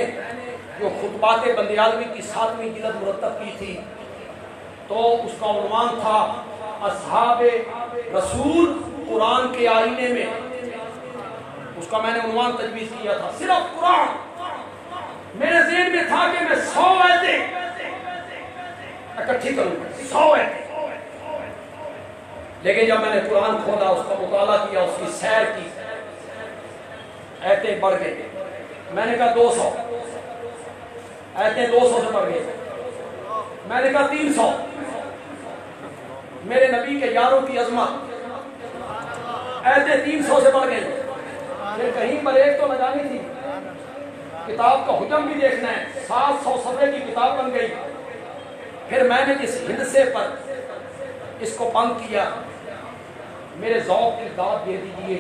جو خطبات بندیالوی کی 7ویں جلد مرتب کی تھی تو اس کا عنوان تھا اصحاب رسول قرآن کے آئینے میں، اس کا میں نے عنوان تجویز کیا تھا، صرف قرآن۔ میرے ذہن میں تھا کہ میں 100 آیتیں اکٹھی کروں گا، 100 آیتیں، لیکن جب میں نے قرآن کھولا، اس کا مطالعہ کیا، اس کی سیر کی، آیتیں بڑھ گئی، میں نے کہا 200 آیتیں، 200 سے بڑھ گئی، میں نے کہا 300۔ میرے نبی کے یاروں کی عظمت، آیتیں 300 سے بڑھ گئی، پھر کہیں بریک تو لگانی تھی، کتاب کا حجم بھی دیکھنا ہے، 700 صفحے کی کتاب بن گئی۔ پھر میں نے اس ہندسے پر اس کو بند کیا، میرے ذوق کی داد دے دیجئے،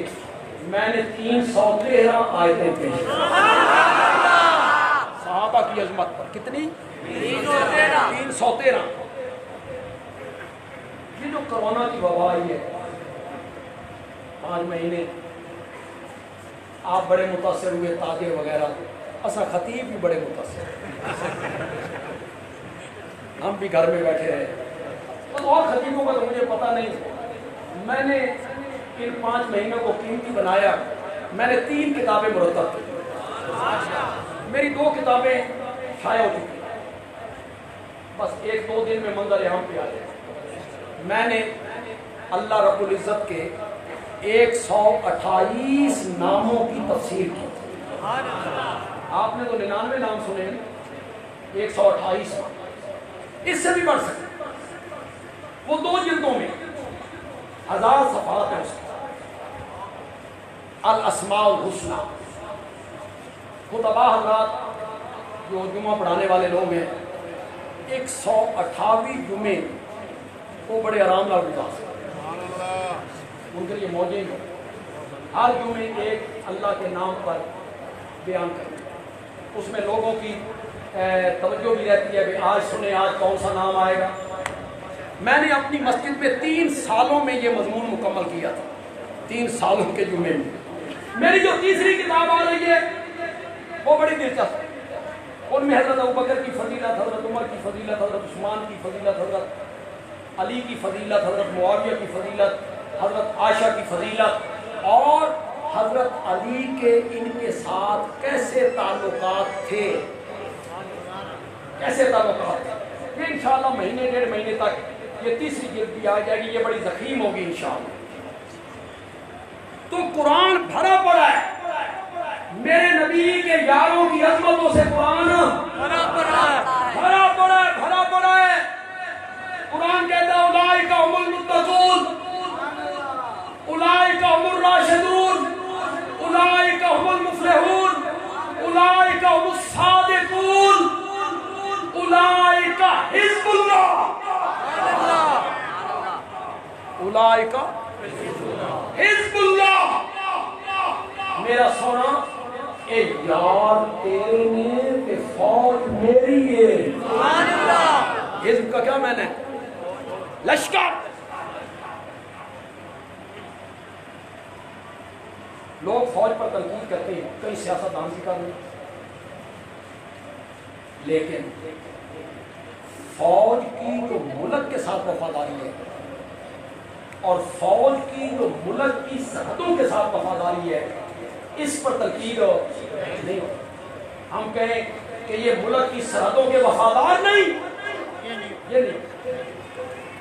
میں نے 313 آیتیں پیش کی صحابہ کی عظمت پر۔ کتنی؟ 313۔ یہ جو کرونا کی وبا آئی ہے 5 مہینے، آپ بڑے متاثر ہوئے، تاجر وغیرہ، اصل خطیب بھی بڑے متاثر، ہم بھی گھر میں بیٹھے رہے، اور خطیبوں کا تو مجھے پتہ نہیں۔ میں نے ان 5 مہینوں کو قیمتی بنایا، میں نے 3 کتابیں مرتب کی، میری 2 کتابیں شائع ہو چکی، بس 1-2 دن میں منظر عام پہ آ جائے۔ میں نے اللہ رب العزت کے 128 ناموں کی تفسیر کی، آپ نے تو 99 نام سنے، 128 اس سے بھی بڑھ سکتے، وہ 2 جلدوں میں 1000 صفحات ہیں اس کی، الاسماء الحسنی۔ خطبہ حضرات جو جمعہ پڑھانے والے لوگ ہیں 128 جمعے وہ بڑے آرام نال گزار سکتے، ان کے لیے موجیں ہیں، ہر جمعے ایک اللہ کے نام پر بیان کریں، اس میں لوگوں کی توجہ بھی رہتی ہے کہ آج سنیں آج کون سا نام آئے گا۔ میں نے اپنی مسجد میں 3 سالوں میں یہ مضمون مکمل کیا تھا، 3 سالوں کے جمعے میں۔ میری جو تیسری کتاب آ رہی ہے وہ بڑی دلچسپ ہے، ان میں حضرت ابوبکر کی فضیلت، حضرت عمر کی فضیلت، حضرت عثمان کی فضیلت، حضرت علی کی فضیلت، حضرت معاویہ کی فضیلت، حضرت عائشہ کی فضیلت، اور حضرت علی کے ان کے ساتھ کیسے تعلقات تھے، کیسے تعلقات تھے۔ یہ انشاءاللہ مہینے 1.5 مہینے تک یہ تیسری جلد بھی آ جائے گی، یہ بڑی ضخیم ہوگی انشاءاللہ۔ تو قرآن بھرا پڑا ہے، میرے نبی کے یاروں کی عظمتوں سے قرآن بھرا پڑا ہے، بھرا پڑا ہے۔ قرآن کہتا ہے اولئک هم المتقون، اولئک هم الراشدون، اولئک هم المفلحون، اولئک هم الصادقون، اولئک حزب اللہ، اولئک حزب اللہ۔ میرا سونا اے یار تیرے نے کہ فوج میری ہے۔ حزب کا کیا معنی ہے؟ لشکر۔ لوگ فوج پر تنقید کرتے ہیں، کئی سیاستدان بھی کر رہے ہیں، لیکن فوج کی جو ملک کے ساتھ وفاداری ہے اور فوج کی جو ملک کی سرحدوں کے ساتھ وفاداری ہے، اس پر تنقید نہیں ہو۔ ہم کہیں کہ یہ ملک کی سرحدوں کے وفادار نہیں، یہ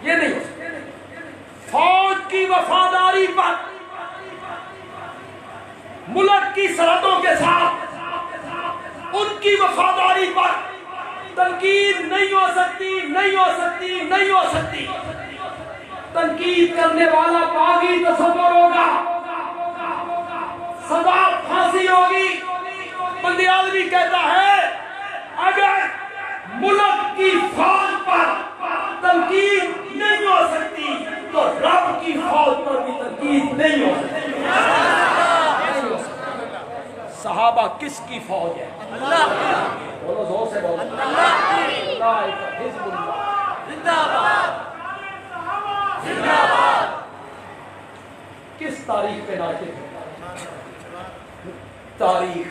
نہیں ہو سکتا۔ فوج کی وفاداری پر، ملک کی سرحدوں کے ساتھ ان کی وفاداری پر تنقید نہیں ہو سکتی، نہیں ہو سکتی، نہیں ہو سکتی۔ تنقید کرنے والا باغی تصور ہوگا، سزا پھانسی ہوگی۔ بندیالوی کہتا ہے اگر ملک کی فوج پر تنقید نہیں ہو سکتی تو رب کی فوج پر بھی تنقید نہیں ہو سکتی۔ صحابہ کس کی فوج ہے؟ بولو زور سے بولو، اللہ حزب اللہ، زندہ باد، زندہ باد۔ کس تاریخ پہ ناطق ہے؟ تاریخ۔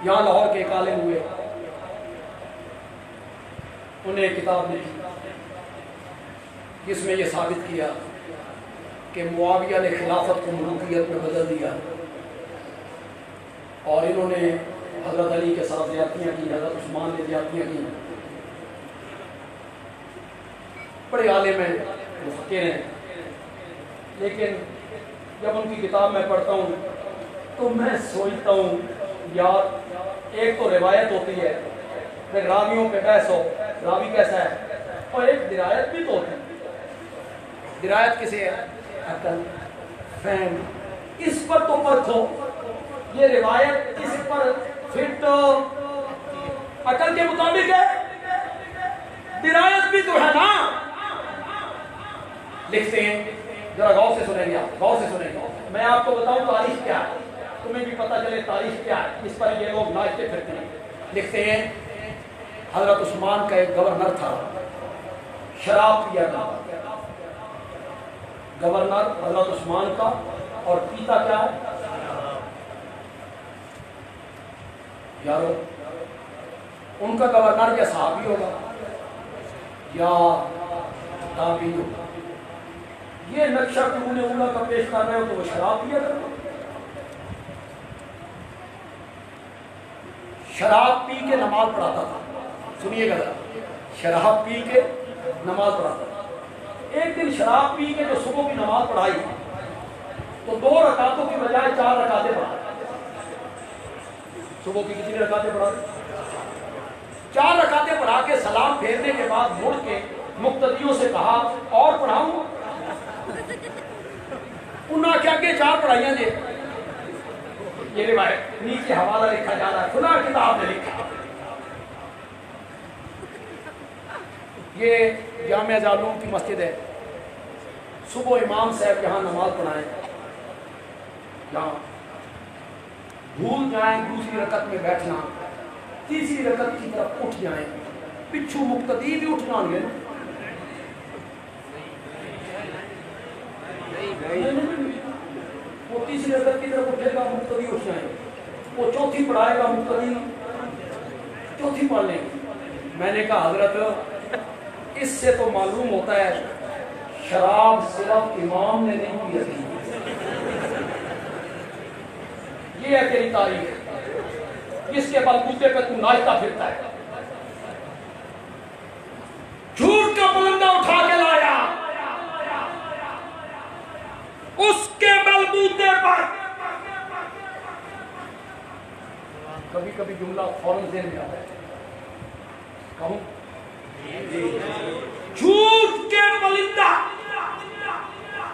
یہاں لاہور کے ایک عالم ہوئے، انہیں ایک کتاب لکھی جس میں یہ ثابت کیا کہ معاویہ نے خلافت کو ملوکیت میں بدل دیا اور انہوں نے حضرت علی کے ساتھ زیادتیاں کی، حضرت عثمان نے زیادتیاں کی۔ بڑے عالم ہیں، مفکر ہیں، لیکن جب ان کی کتاب میں پڑھتا ہوں تو میں سوچتا ہوں یار ایک تو روایت ہوتی ہے، پھر راویوں پہ بحث ہو راوی کیسا ہے، اور ایک درایت بھی تو ہوتی ہے۔ درایت کسے ہے؟ عقل، فہم اس پر تو پرکھو، یہ روایت اس پر فٹ عقل کے مطابق ہے، درایت بھی تو ہے نا۔ لکھتے ہیں، ذرا غور سے سنیں گے آپ، غور سے سنیں گے، میں آپ کو بتاؤں تاریخ کیا ہے، تمہیں بھی پتہ چلے تاریخ کیا ہے، اس پر یہ لوگ ناچتے پھرتے ہیں۔ لکھتے ہیں حضرت عثمان کا ایک گورنر تھا، شراب پیا کرتا، گورنر حضرت عثمان کا، اور پیتا کیا ہے؟ یارو ان کا گورنر کیا صحابی ہوگا یا تابعی ہوگا؟ یہ نقشہ قرون اولیٰ کا پیش کر رہے ہو تو وہ شراب پیا کرتا، شراب پی کے نماز پڑھاتا تھا۔ سنیے گا، شراب پی کے نماز پڑھاتا تھا۔ ایک دن شراب پی کے جو صبح کی نماز پڑھائی تو 2 رکعتوں کی بجائے 4 رکعتیں پڑھا۔ صبح کی کتنی رکعتیں پڑھا؟ 4 رکعتیں پڑھا کے سلام پھیرنے کے بعد مڑ کے مقتدیوں سے کہا اور پڑھاؤں؟ انہاں کیا کہ 4 پڑھائیاں دے۔ یہ روایت نیچے حوالہ لکھا جا رہا ہے، خدا کتاب نے لکھا۔ یہ جامعہ زالون کی مسجد ہے، صبح امام صاحب یہاں نماز پڑھائیں، یہاں بھول جائیں دوسری رکعت میں بیٹھنا، تیسری رکعت کی طرف اٹھ جائیں، پچھو مقتدی بھی اٹھ جائیں گے، وہ تیسری رکعت کی طرف اٹھے گا مقتدی اٹھ جائیں گے، وہ چوتھی پڑھائے گا مقتدی چوتھی پڑھ لیں گے۔ میں نے کہا حضرت اس سے تو معلوم ہوتا ہے شراب صرف امام نے نہیں پی تھی، یہ ہے تیری تاریخ جس کے بلبوتے پہ تو ناچتا پھرتا ہے۔ جھوٹ کا بلندہ اٹھا کے لایا، اس کے بلبوتے پر کبھی کبھی جملہ فوراً ذہن میں آتا ہے، کہوں جھوٹ کے بلندہ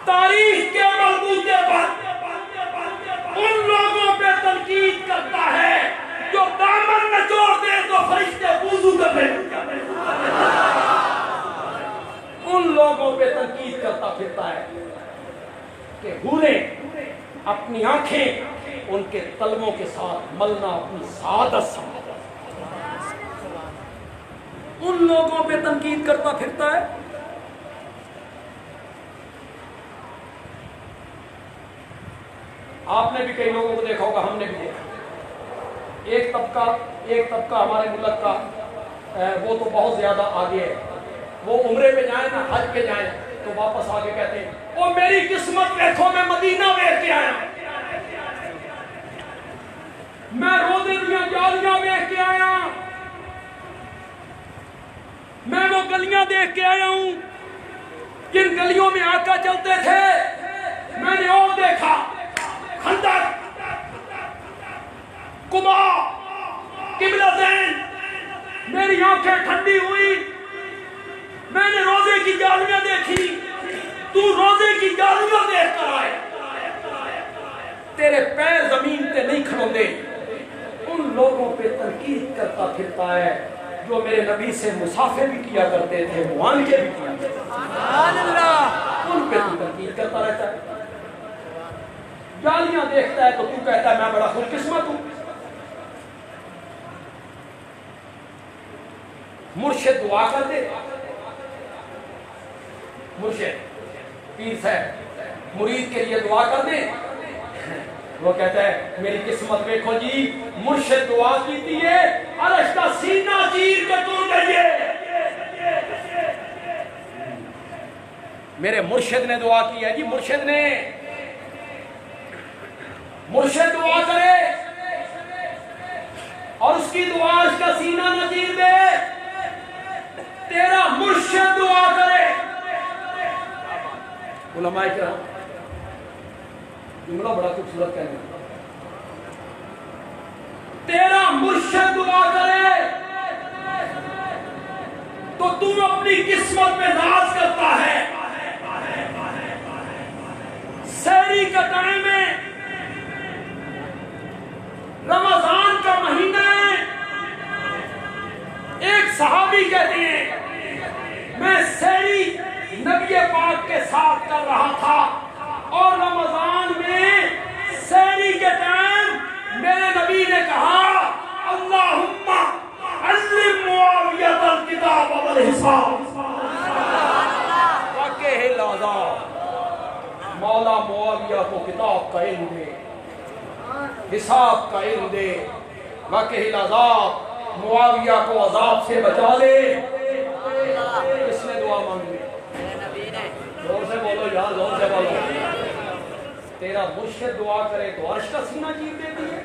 تاریخ کے بلبوتے پر ان لوگوں پہ تنقید کرتا ہے جو دامن نچوڑ دے تو فرشتے وضو کرنے لگتے ہیں، ان لوگوں پہ تنقید کرتا پھرتا ہے کہ حوریں اپنی آنکھیں ان کے طلبوں کے ساتھ ملنا اپنی سعادت سمجھتا، ان لوگوں پہ تنقید کرتا پھرتا ہے۔ آپ نے بھی کئی لوگوں کو دیکھا ہوگا، ہم نے بھی دیکھا، ایک طبقہ ہمارے ملک کا وہ تو بہت زیادہ آگے ہے، وہ عمرے پہ جائیں نا، حج پہ جائیں تو واپس آگے کہتے ہیں او میری قسمت دیکھو میں مدینہ دیکھ کے آیا، میں روزے دیا جالیاں دیکھ کے آیا، میں وہ گلیاں دیکھ کے آیا ہوں جن گلیوں میں آقا چلتے تھے، میں نے اور دیکھا خندق، قبا، قبلہ زین، میری آنکھیں ٹھنڈی ہوئی، میں نے روزے کی جالیاں دیکھی، تو روزے کی جالیاں دیکھ کر آئے، تیرے پیر زمین پہ نہیں کھڑوندے۔ ان لوگوں پہ تنقید کرتا پھرتا ہے جو میرے نبی سے مسافر بھی کیا کرتے تھے، معانقے بھی کیا کرتے تھے، سبحان اللہ، ان پہ تو تنقید کرتا رہتا ہے، جالیاں دیکھتا ہے تو تو کہتا ہے میں بڑا خوش قسمت ہوں۔ مرشد دعا کر دے، مرشد پیر صاحب مرید کے لیے دعا کر دے، وہ کہتا ہے میری قسمت دیکھو جی، مرشد دعا کیتی ہے عرش کا سینہ چیر کے تر گئیے، میرے مرشد نے دعا کی ہے جی، مرشد نے، مرشد دعا کرے اور اس کی دعا عرش کا سینہ نہ چیر دے، تیرا مرشد دعا کرے۔ علماء کرام جملہ بڑا خوبصورت کہنے ہیں، تیرا مرشد دعا کرے تو تم اپنی قسمت میں ناز کرتا ہے، سحری کا ٹائم ہے، رمضان کا مہینہ ہے. ایک صحابی کہتے ہیں میں سحری نبی پاک کے ساتھ کر رہا تھا اور رمضان میں سحری کے ٹائم میرے نبی نے کہا اللہم علم معاویہ الکتاب والحساب. واقعہ العذاب، مولا معاویہ کو کتاب کا علم دے، حساب کا علم دے. واقعہ العذاب، معاویہ کو عذاب سے بچا لے. اس نے دعا مانگی. زور سے بولو یار، زور سے بولو. تیرا مرشد دعا کرے تو عرش کا سینہ چیر دیتی ہے،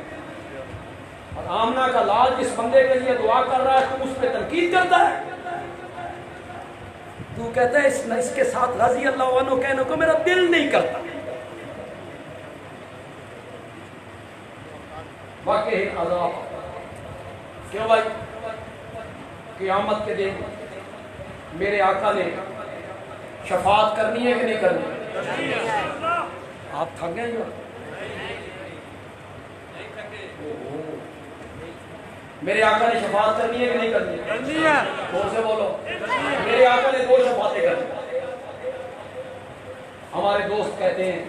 اور آمنہ کا لال جس بندے کے لیے دعا کر رہا ہے تو اس پہ تنقید کرتا ہے. تو کہتا ہے اس کے ساتھ رضی اللہ عنہ کہنے کو میرا دل نہیں کرتا. واقعی عذاب. کیوں بھائی؟ قیامت کے دن میرے آقا نے شفاعت کرنی ہے کہ نہیں کرنی؟ آپ تھک گئے جو میرے آقا نے شفاعت کرنی ہے کہ نہیں کرنی ہے؟ کون سے بولو. میرے آقا نے 2 شفاعتیں کرنی. ہمارے دوست کہتے ہیں،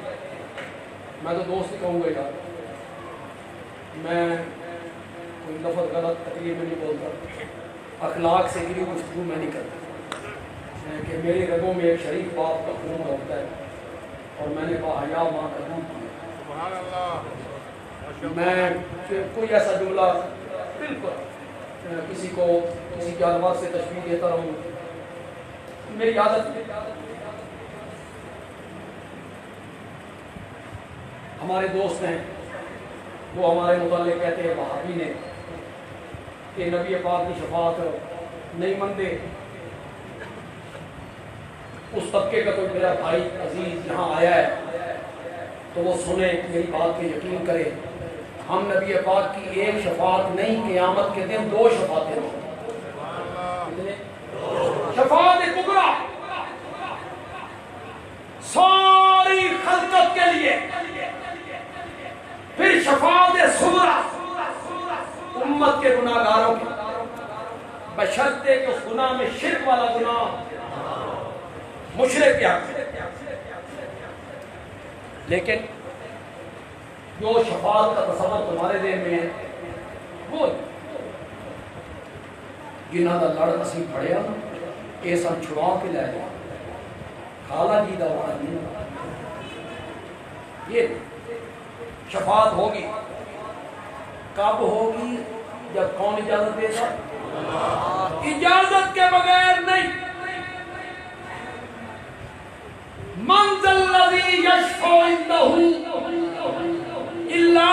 میں تو دوست ہی کہوں گا یار، میں کوئی لفظ غلط تقریر میں نہیں بولتا، اخلاق سے گری گفتگو میں نہیں کرتا کہ میری رگوں میں ایک شریف باپ کا خون ہوتا ہے اور میں نے باحیا ماں کا دودھ پیا. میں کوئی ایسا جملہ بالکل کسی کو کسی جانور سے تشبیہ دیتا رہوں، میری عادت. ہمارے دوست ہیں وہ ہمارے متعلق کہتے ہیں وہابی نے کہ نبی پاک کی شفاعت نہیں مانتے. اس طبقے کا کوئی میرا بھائی عزیز یہاں آیا ہے تو وہ سنے، میری بات پہ یقین کرے. ہم نبی پاک کی ایک شفاعت نہیں، قیامت کے دن 2 شفاعتیں ہوں. شفاعت کبریٰ ساری خلقت کے لیے، پھر شفاعت صغریٰ امت کے گناہ گاروں کی، بشرطے کہ اس گناہ میں شرک والا گناہ مشرک کیا. لیکن جو شفاعت کا تصور تمہارے ذہن میں ہے وہ جنہاں دا لڑ اسی پڑیا اے سن چھڑا کے لے جا خالہ جی دا وعدہ نہیں. یہ شفاعت ہوگی کب ہوگی؟ جب کون اجازت دے گا؟ اجازت کے بغیر نہیں. من ذا الذی یشفع عنده الا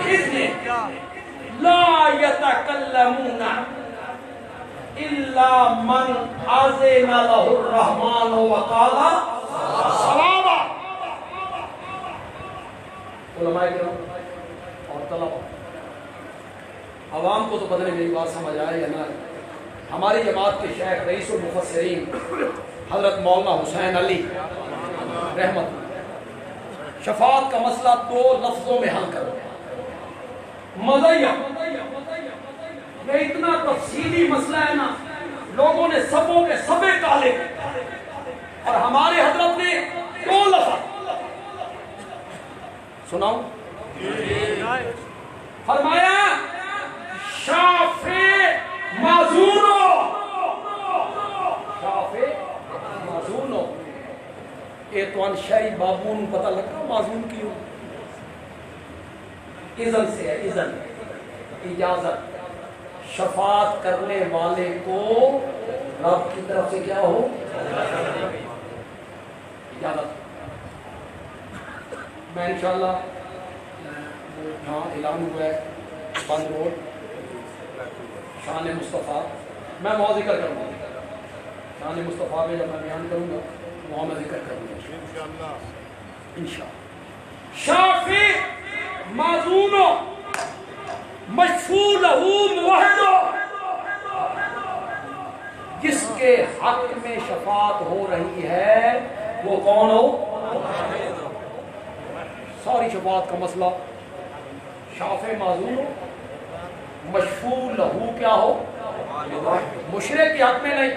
باذنہ لا یتکلمون الا من اذن له الرحمن وقال صوابا. علماء کرام اور طلباء، عوام کو تو پتہ نہیں میری بات سمجھ آئے یا نہ. ہماری جماعت کے شیخ رئیس المفسرین حضرت مولانا حسین علی رحمت شفاعت کا مسئلہ 2 لفظوں میں حل کرو. مزیہ یہ اتنا تفصیلی مسئلہ ہے نا، لوگوں نے سبوں کے سبے کالے، اور ہمارے حضرت نے 2 لفظ سناؤں. فرمایا شافع معذورو، شافع معذورو. اے تو ان شہری بابون پتہ لگا معذور کیوں؟ اذن سے ہے، اذن اجازت. شفاعت کرنے والے کو رب کی طرف سے کیا ہو؟ اجازت. میں انشاءاللہ یہاں اعلان ہوا ہے بند روڈ شان مصطفیٰ، میں وہاں ذکر کروں گا. شان مصطفیٰ میں جب میں بیان کروں گا وہاں میں ذکر کروں گا انشاءاللہ. شافع معذور مشفوع لہو موحد، جس کے حق میں شفاعت ہو رہی ہے وہ کون ہو؟ ساری شفاعت کا مسئلہ شافع معذور ہو، مشفوع لہو کیا ہو، مشرک کے حق میں نہیں،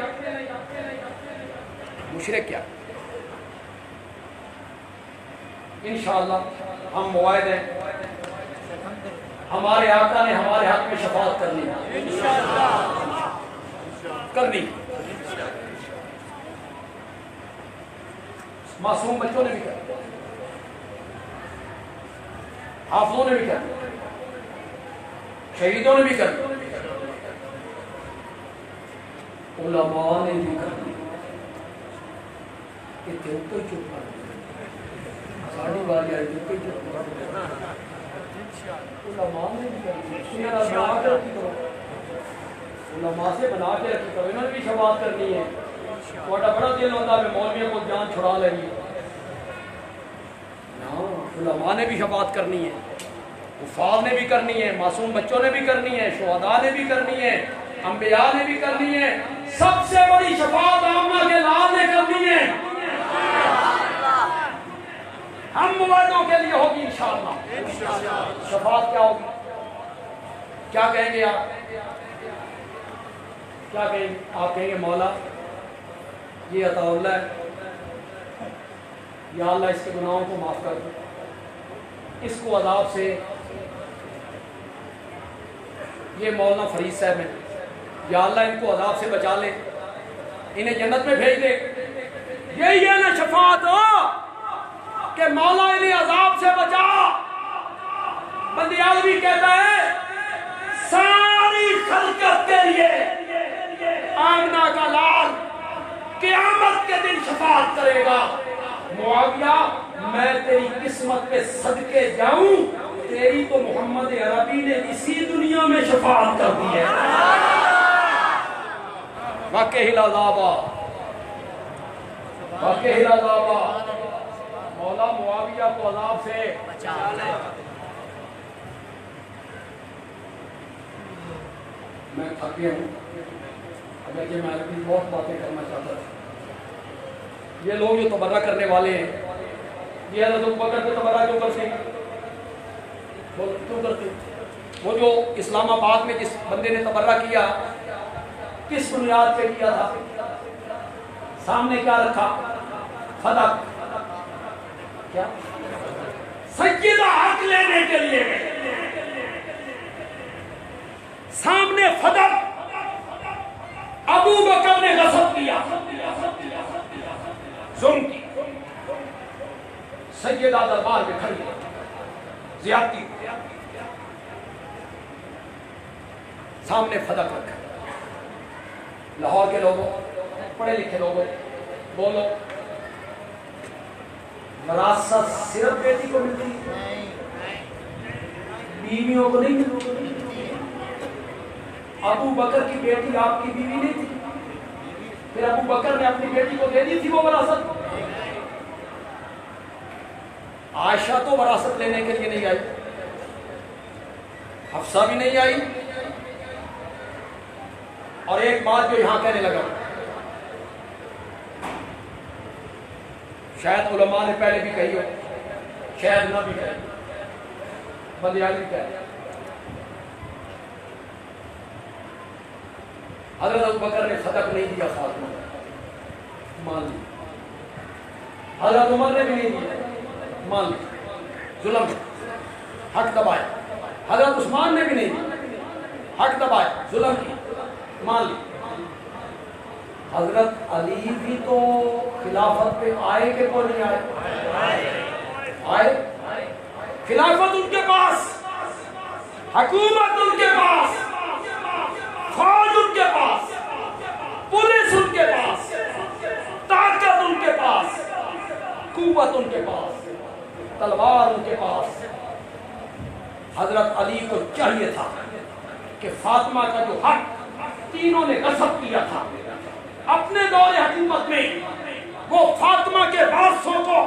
مشرک کیا انشاءاللہ ہم موعد ہیں، ہمارے آقا نے ہمارے حق میں شفاعت کرنی کرنی، معصوم بچوں نے بھی کرنی، حافظوں نے بھی کرنی، شہیدوں نے بھی کرنی، علماء نے بھی کرنی۔ کہ تیوں کو ہی چپ کر ساڑھی باری آئی تیوں کو ہی چپ کر علماء نے بھی کرنی، بنا کے رکھی کرو، علماء سے بنا کے رکھی کرو، انہوں نے بھی شفاعت کرنی ہے۔ تھوڑا بڑا دل ہوتا ہے مولویوں کو جان چھڑا لیں گے، علماء نے بھی شفاعت کرنی ہے، حفاظ نے بھی کرنی ہے، معصوم بچوں نے بھی کرنی ہے، شہداء نے بھی کرنی ہے، انبیاء نے بھی کرنی ہے، سب سے بڑی شفاعت عامہ کے لال نے کرنی ہے، ہم موعدوں کے لیے ہوگی انشاءاللہ۔ شفاعت کیا ہوگی؟ کیا کہیں گے آپ؟ کیا کہیں گے؟ آپ کہیں گے مولا یہ عطا اللہ ہے، یا اللہ اس کے گناہوں کو معاف کر دو، اس کو عذاب سے، یہ مولانا فرید صاحب ہیں، یا اللہ ان کو عذاب سے بچا لے، انہیں جنت میں بھیج دے، یہی ہے نا شفاعت کہ مولا انہیں عذاب سے بچا۔ بندیالوی کہتا ہے ساری خلقت کے لیے آمنہ کا لال قیامت کے دن شفاعت کرے گا، معاویہ میں تیری قسمت پہ صدقے جاؤں، تیری تو محمد عربی نے اسی دنیا میں شفاعت کر دی ہے۔ واقعی العذابہ، واقعی العذابہ، مولا معاویہ کو عذاب سے بچا لے۔ میں تھک گیا ہوں، اگرچہ میں عربی بہت باتیں کرنا چاہتا تھا۔ یہ لوگ جو تبرہ کرنے والے ہیں، یہ حضرت ابوبکر پہ تبرہ کیوں کرتے ہیں؟ کیوں کرتے ہیں؟ وہ جو اسلام آباد میں جس بندے نے تبرہ کیا، کس بنیاد پہ کیا تھا؟ سامنے کیا رکھا؟ فدق، کیا؟ سیدہ حق لینے کے لیے سامنے فدق ابو بکر نے غصب کیا، ظلم کی، سیدہ دربار میں کھڑی زیادتی، سامنے فدق رکھا۔ لاہور کے لوگوں، پڑھے لکھے لوگوں، بولو وراثت صرف بیٹی کو ملتی ہے، بیویوں کو نہیں ملتی؟ ابو بکر کی بیٹی آپ کی بیوی نہیں تھی، پھر ابو بکر نے اپنی بیٹی کو دے دی تھی وہ وراثت؟ عائشہ تو وراثت لینے کے لیے نہیں آئی، حفصہ بھی نہیں آئی، اور ایک بات جو یہاں کہنے لگا، شاید علماء نے پہلے بھی کہی ہو، شاید نہ بھی کہی، بندیالوی کہی، حضرت ابوبکر نے صدق نہیں دیا فاطمہ مان لی، حضرت عمر نے بھی نہیں دیا مان لی، ظلم حق دبائے، حضرت عثمان نے بھی نہیں دیا حق دبائے، ظلم کی مان لی، حضرت علی بھی تو خلافت پہ آئے کہ وہ نہیں آئے؟ خلافت ان کے پاس، حکومت ان کے پاس، فوج ان کے پاس، پولیس ان کے پاس، طاقت ان کے پاس، قوت ان کے پاس، تلوار ان کے پاس۔ حضرت علی کو چاہیے تھا کہ فاطمہ کا جو حق تینوں نے غصب کیا تھا اپنے دور حکومت میں، وہ فاطمہ کے وارثوں کو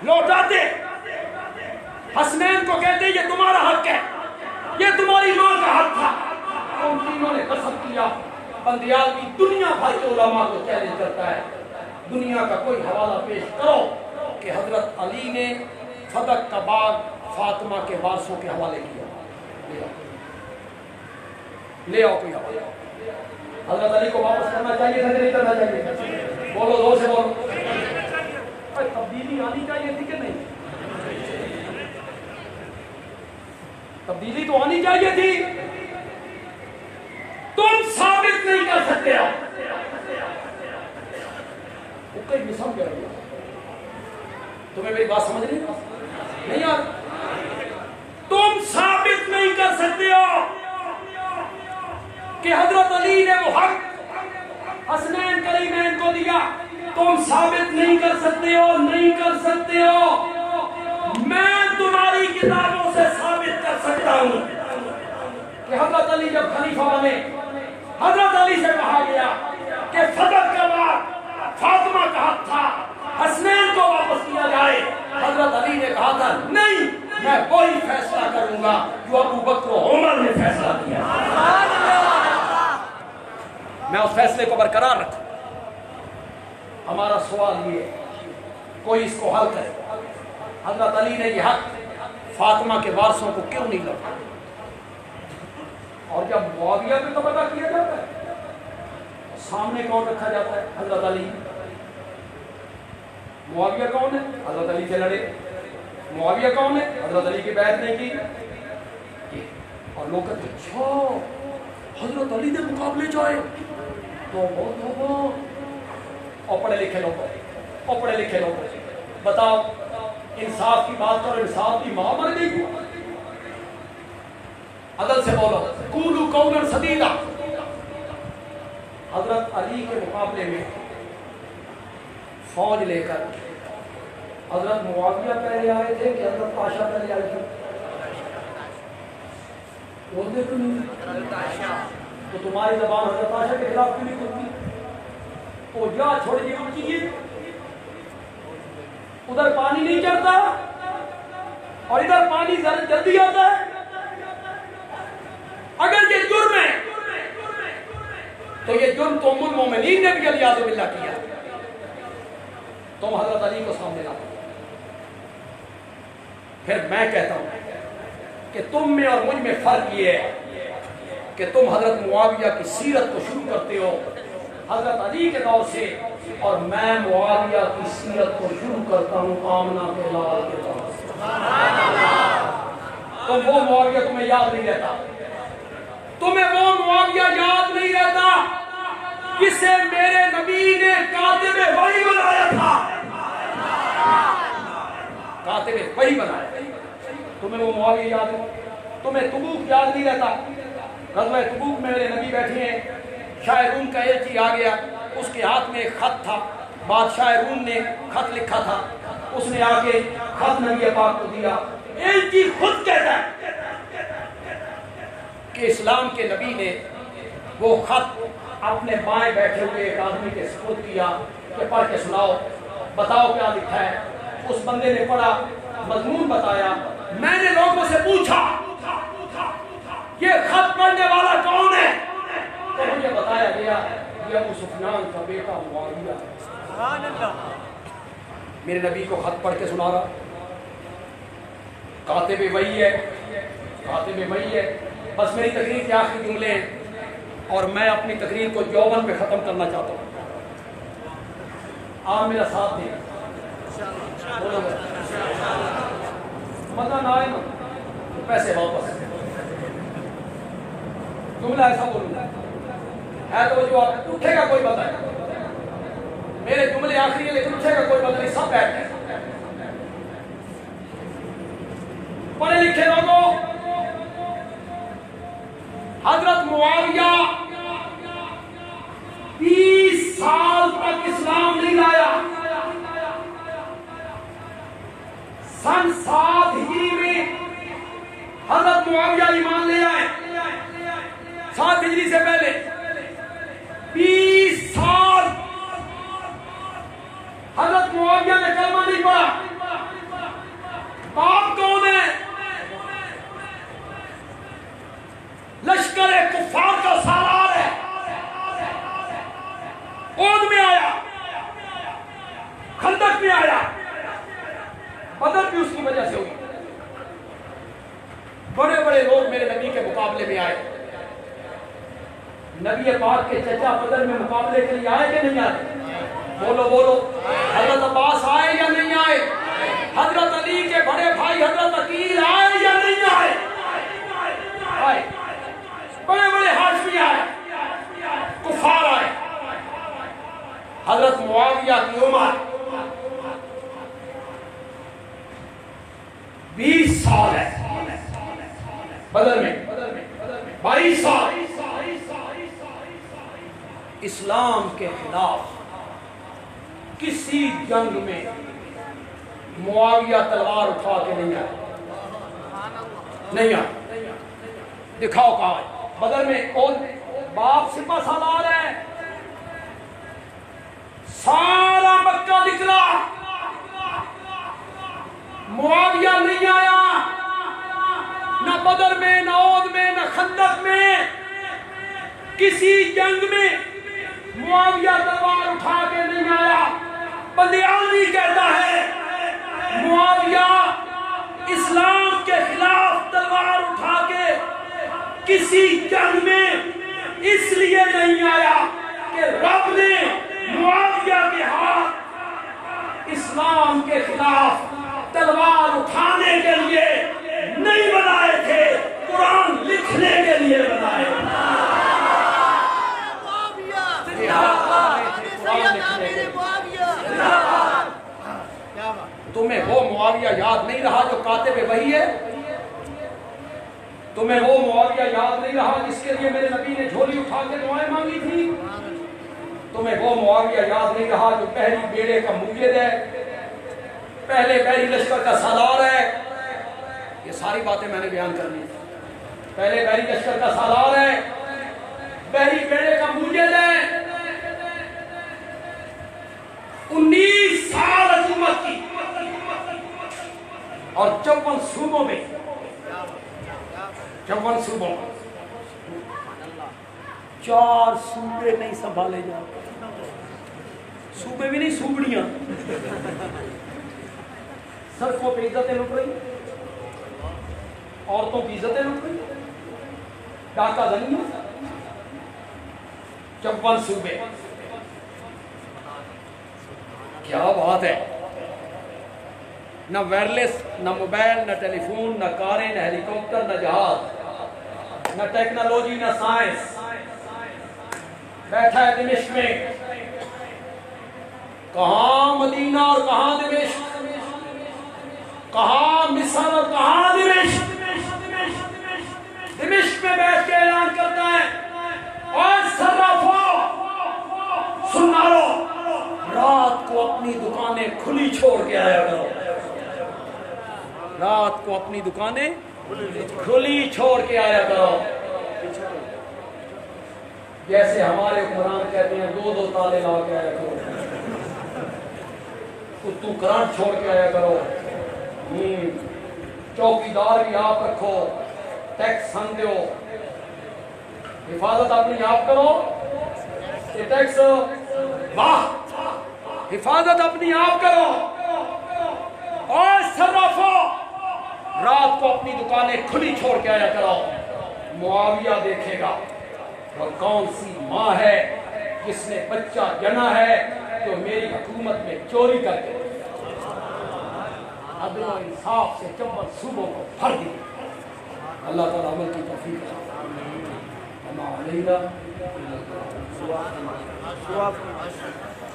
لوٹاتے، حسنین کو کہتے یہ تمہارا حق ہے، یہ تمہاری ماں کا حق تھا، ان تینوں نے غصب کیا۔ بندیالوی دنیا بھر کے علماء کو چیلنج کرتا ہے، دنیا کا کوئی حوالہ پیش کرو کہ حضرت علی نے فدق کا باغ فاطمہ کے وارثوں کے حوالے کیا. لے آؤ کوئی حوالہ. حضرت علی کو واپس کرنا چاہیے تھا کہ نہیں کرنا چاہیے تھا؟ بولو زور سے بولو. تبدیلی آنی چاہیے تھی کہ نہیں؟ تبدیلی تو آنی چاہیے تھی. تم ثابت نہیں کر سکتے ہو. کوئی مثال کیا رہی ہے؟ تمہیں میری بات سمجھ نہیں یار؟ تم ثابت نہیں کر سکتے ہو کہ حضرت علی نے وہ حق حسنین کریمین کو دیا. تم ثابت نہیں کر سکتے ہو. نہیں کر سکتے ہو. میں تمہاری کتابوں سے ثابت کر سکتا ہوں کہ حضرت علی جب خلیفہ بنے, حضرت علی سے کہا گیا کہ فتح کا بعد فاطمہ کا حق تھا, حسنین کو واپس کیا جائے. حضرت علی نے کہا تھا نہیں, میں وہی فیصلہ کروں گا جو ابو بکر و عمر نے فیصلہ کیا. میں اس فیصلے کو برقرار رکھوں. ہمارا سوال یہ ہے, کوئی اس کو حل کرے. حضرت علی نے یہ حق فاطمہ کے وارثوں کو کیوں نہیں لوٹا؟ اور جب معاویہ پہ تبادلہ کیا جاتا ہے, سامنے کون رکھا جاتا ہے؟ حضرت علی. معاویہ کون ہے؟ حضرت علی سے لڑے. معاویہ کون ہے؟ حضرت علی کی بیعت نہیں کی. اور لوگ کہتے اچھا حضرت علی نے مقابلے جائے تو اور پڑھے لکھے لوگ بتاؤ, انصاف کی بات کرو. انصاف کی ماں مر گئی. عدل سے بولو. قولوا قولا سدیدا. حضرت علی کے مقابلے میں فوج لے کر حضرت معاویہ پہلے آئے تھے کہ حضرت پاشا پہلے آئے تھے؟ بولتے کیوں نہیں؟ تو تمہاری زبان حضرت پاشا کے خلاف کیوں نہیں کرتی؟ تو جا چھوڑ دیے ان کی. ادھر پانی نہیں چڑھتا اور ادھر پانی جلدی آتا ہے. اگر یہ جرم ہے تو یہ جرم تو ام المومنین نے بھی علیہ باللہ کیا. تم حضرت علی کو سامنے لاؤ. پھر میں کہتا ہوں کہ تم میں اور مجھ میں فرق یہ ہے کہ تم حضرت معاویہ کی سیرت کو شروع کرتے ہو حضرت علی کے دور سے, اور میں معاویہ کی سیرت کو شروع کرتا ہوں آمنہ کے لال کے دور سے. تم وہ معاویہ تمہیں یاد نہیں رہتا. تمہیں وہ معاویہ یاد نہیں رہتا جسے میرے نبی نے کاتب وحی بنایا تھا. کاتب وحی بنایا. تمہیں وہ معاویہ یاد ہے. تمہیں تبوک یاد نہیں رہتا. غزوہ تبوک میں میرے نبی بیٹھے ہیں, شاہ روم کا ایلچی آ گیا, اس کے ہاتھ میں ایک خط تھا, بادشاہ روم نے خط لکھا تھا, اس نے آ کے خط نبی پاک کو دیا. ایلچی خود کہتا ہے کہ اسلام کے نبی نے وہ خط اپنے بائیں بیٹھے ہوئے ایک آدمی کے سپرد کیا کہ پڑھ کے سناؤ, بتاؤ کیا لکھا ہے. اس بندے نے پڑھا, مضمون بتایا. میں نے لوگوں سے پوچھا یہ خط پڑھنے والا کون ہے, تو مجھے بتایا گیا یہ ابو سفیان کا بیٹا معاویہ. سبحان اللہ. میرے نبی کو خط پڑھ کے سنا رہا. کاتب وحی ہے, کاتب وحی ہے. بس میری تقریر کے آخری جملے ہیں اور میں اپنی تقریر کو یوبن پہ ختم کرنا چاہتا ہوں. آپ میرا ساتھ دیں. مزہ نہ آئے نا تو پیسے واپس. جملہ ایسا بولوں گا ہے تو جو آپ اٹھے گا کوئی بتا ہے. میرے جملے آخری ہے لیکن اٹھے گا کوئی بتا نہیں. سب بیٹھ گئے. پڑھے لکھے لوگوں, حضرت معاویہ 20 سال تک اسلام نہیں لایا. سن 7 ہجری میں حضرت معاویہ ایمان لے آئے. 7 ہجری سے پہلے 20 سال حضرت معاویہ نے کلمہ نہیں پڑھا. باپ کون ہے؟ لشکر کفار کا سالار ہے. احد میں آیا, خندق میں آیا, بدر بھی اس کی وجہ سے ہوئی. بڑے بڑے لوگ میرے نبی کے مقابلے میں آئے. نبی پاک کے چچا بدر میں مقابلے کے لیے آئے کہ نہیں آئے؟ بولو بولو. حضرت عباس آئے یا نہیں آئے؟ حضرت علی کے بڑے بھائی حضرت عقیل آئے یا نہیں آئے؟ آئے. بڑے بڑے ہاشمی آئے، کفار آئے. حضرت معاویہ کی عمر 20 سال ہے بدر میں، 22 سال. اسلام کے خلاف کسی جنگ میں معاویہ تلوار اٹھا کے نہیں آئے. نہیں آئے. دکھاؤ کہاں ہے بدر میں. کون باپ سپہ سالار ہے، سارا مکہ نکلا، معاویہ نہیں آیا. نہ بدر میں، نہ احد میں، نہ خندق میں، کسی جنگ میں معاویہ تلوار اٹھا کے نہیں آیا. بندیالوی کہتا ہے معاویہ اسلام کے خلاف تلوار اٹھا کے کسی جنگ میں اس لیے نہیں آیا کہ رب نے معاویہ کے ہاتھ اسلام کے خلاف تلوار اٹھانے کے لیے نہیں بنائے تھے، قرآن لکھنے کے لیے بنائے. تمہیں وہ معاویہ یاد نہیں رہا جو کاتب وحی ہے؟ تمہیں وہ معاویہ یاد نہیں رہا جس کے لیے میرے نبی نے جھولی اٹھا کے دعائیں مانگی تھی؟ تمہیں وہ معاویہ یاد نہیں رہا جو پہلی بیڑے کا مجید ہے، پہلے بحری لشکر کا سالار ہے؟ یہ ساری باتیں میں نے بیان کرنی. پہلے بحری لشکر کا سالار ہے، بحری بیڑے کا مجید ہے. 19 سال حکومت کی اور 54 صوبوں میں، 54 صوبوں میں 4 صوبے نہیں سنبھالے جاتے. صوبے بھی نہیں، صوبڑیاں. سڑکوں پہ عزتیں لٹ رہی، عورتوں کی عزتیں لٹ رہی، ڈاکہ زنیوں. 54 صوبے. کیا بات ہے. نہ وائرلیس، نہ موبائل، نہ ٹیلی فون، نہ کاریں، نہ ہیلی کاپٹر، نہ جہاز، نہ ٹیکنالوجی، نہ سائنس. بیٹھا ہے دمشق میں. کہاں مدینہ اور کہاں دمشق، کہاں مصر اور کہاں دمشق. دمشق میں بیٹھ کے اعلان کرتا ہے اور صرافو سنا لو، رات کو اپنی دکانیں کھلی چھوڑ کے آیا کرو. رات کو اپنی دکانیں کھلی چھوڑ کے آیا کرو. جیسے ہمارے قرآن کہتے ہیں 2 تالے لا کے آیا کرو، تو کرانٹ چھوڑ کے آیا کرو. چوکیدار بھی آپ رکھو، ٹیکس ہم دو، حفاظت اپنی آپ کرو. یہ ٹیکس واہ، حفاظت اپنی آپ کرو. اور صرافو رات کو اپنی دکانیں کھلی چھوڑ کے آیا کرو. معاویہ دیکھے گا وہ کون سی ماں ہے جس نے بچہ جنا ہے جو میری حکومت میں چوری کر کے عدل و انصاف سے 54 صوبوں کو بھر دی. اللہ تعالیٰ عمل کی توفیق عطا فرمائے.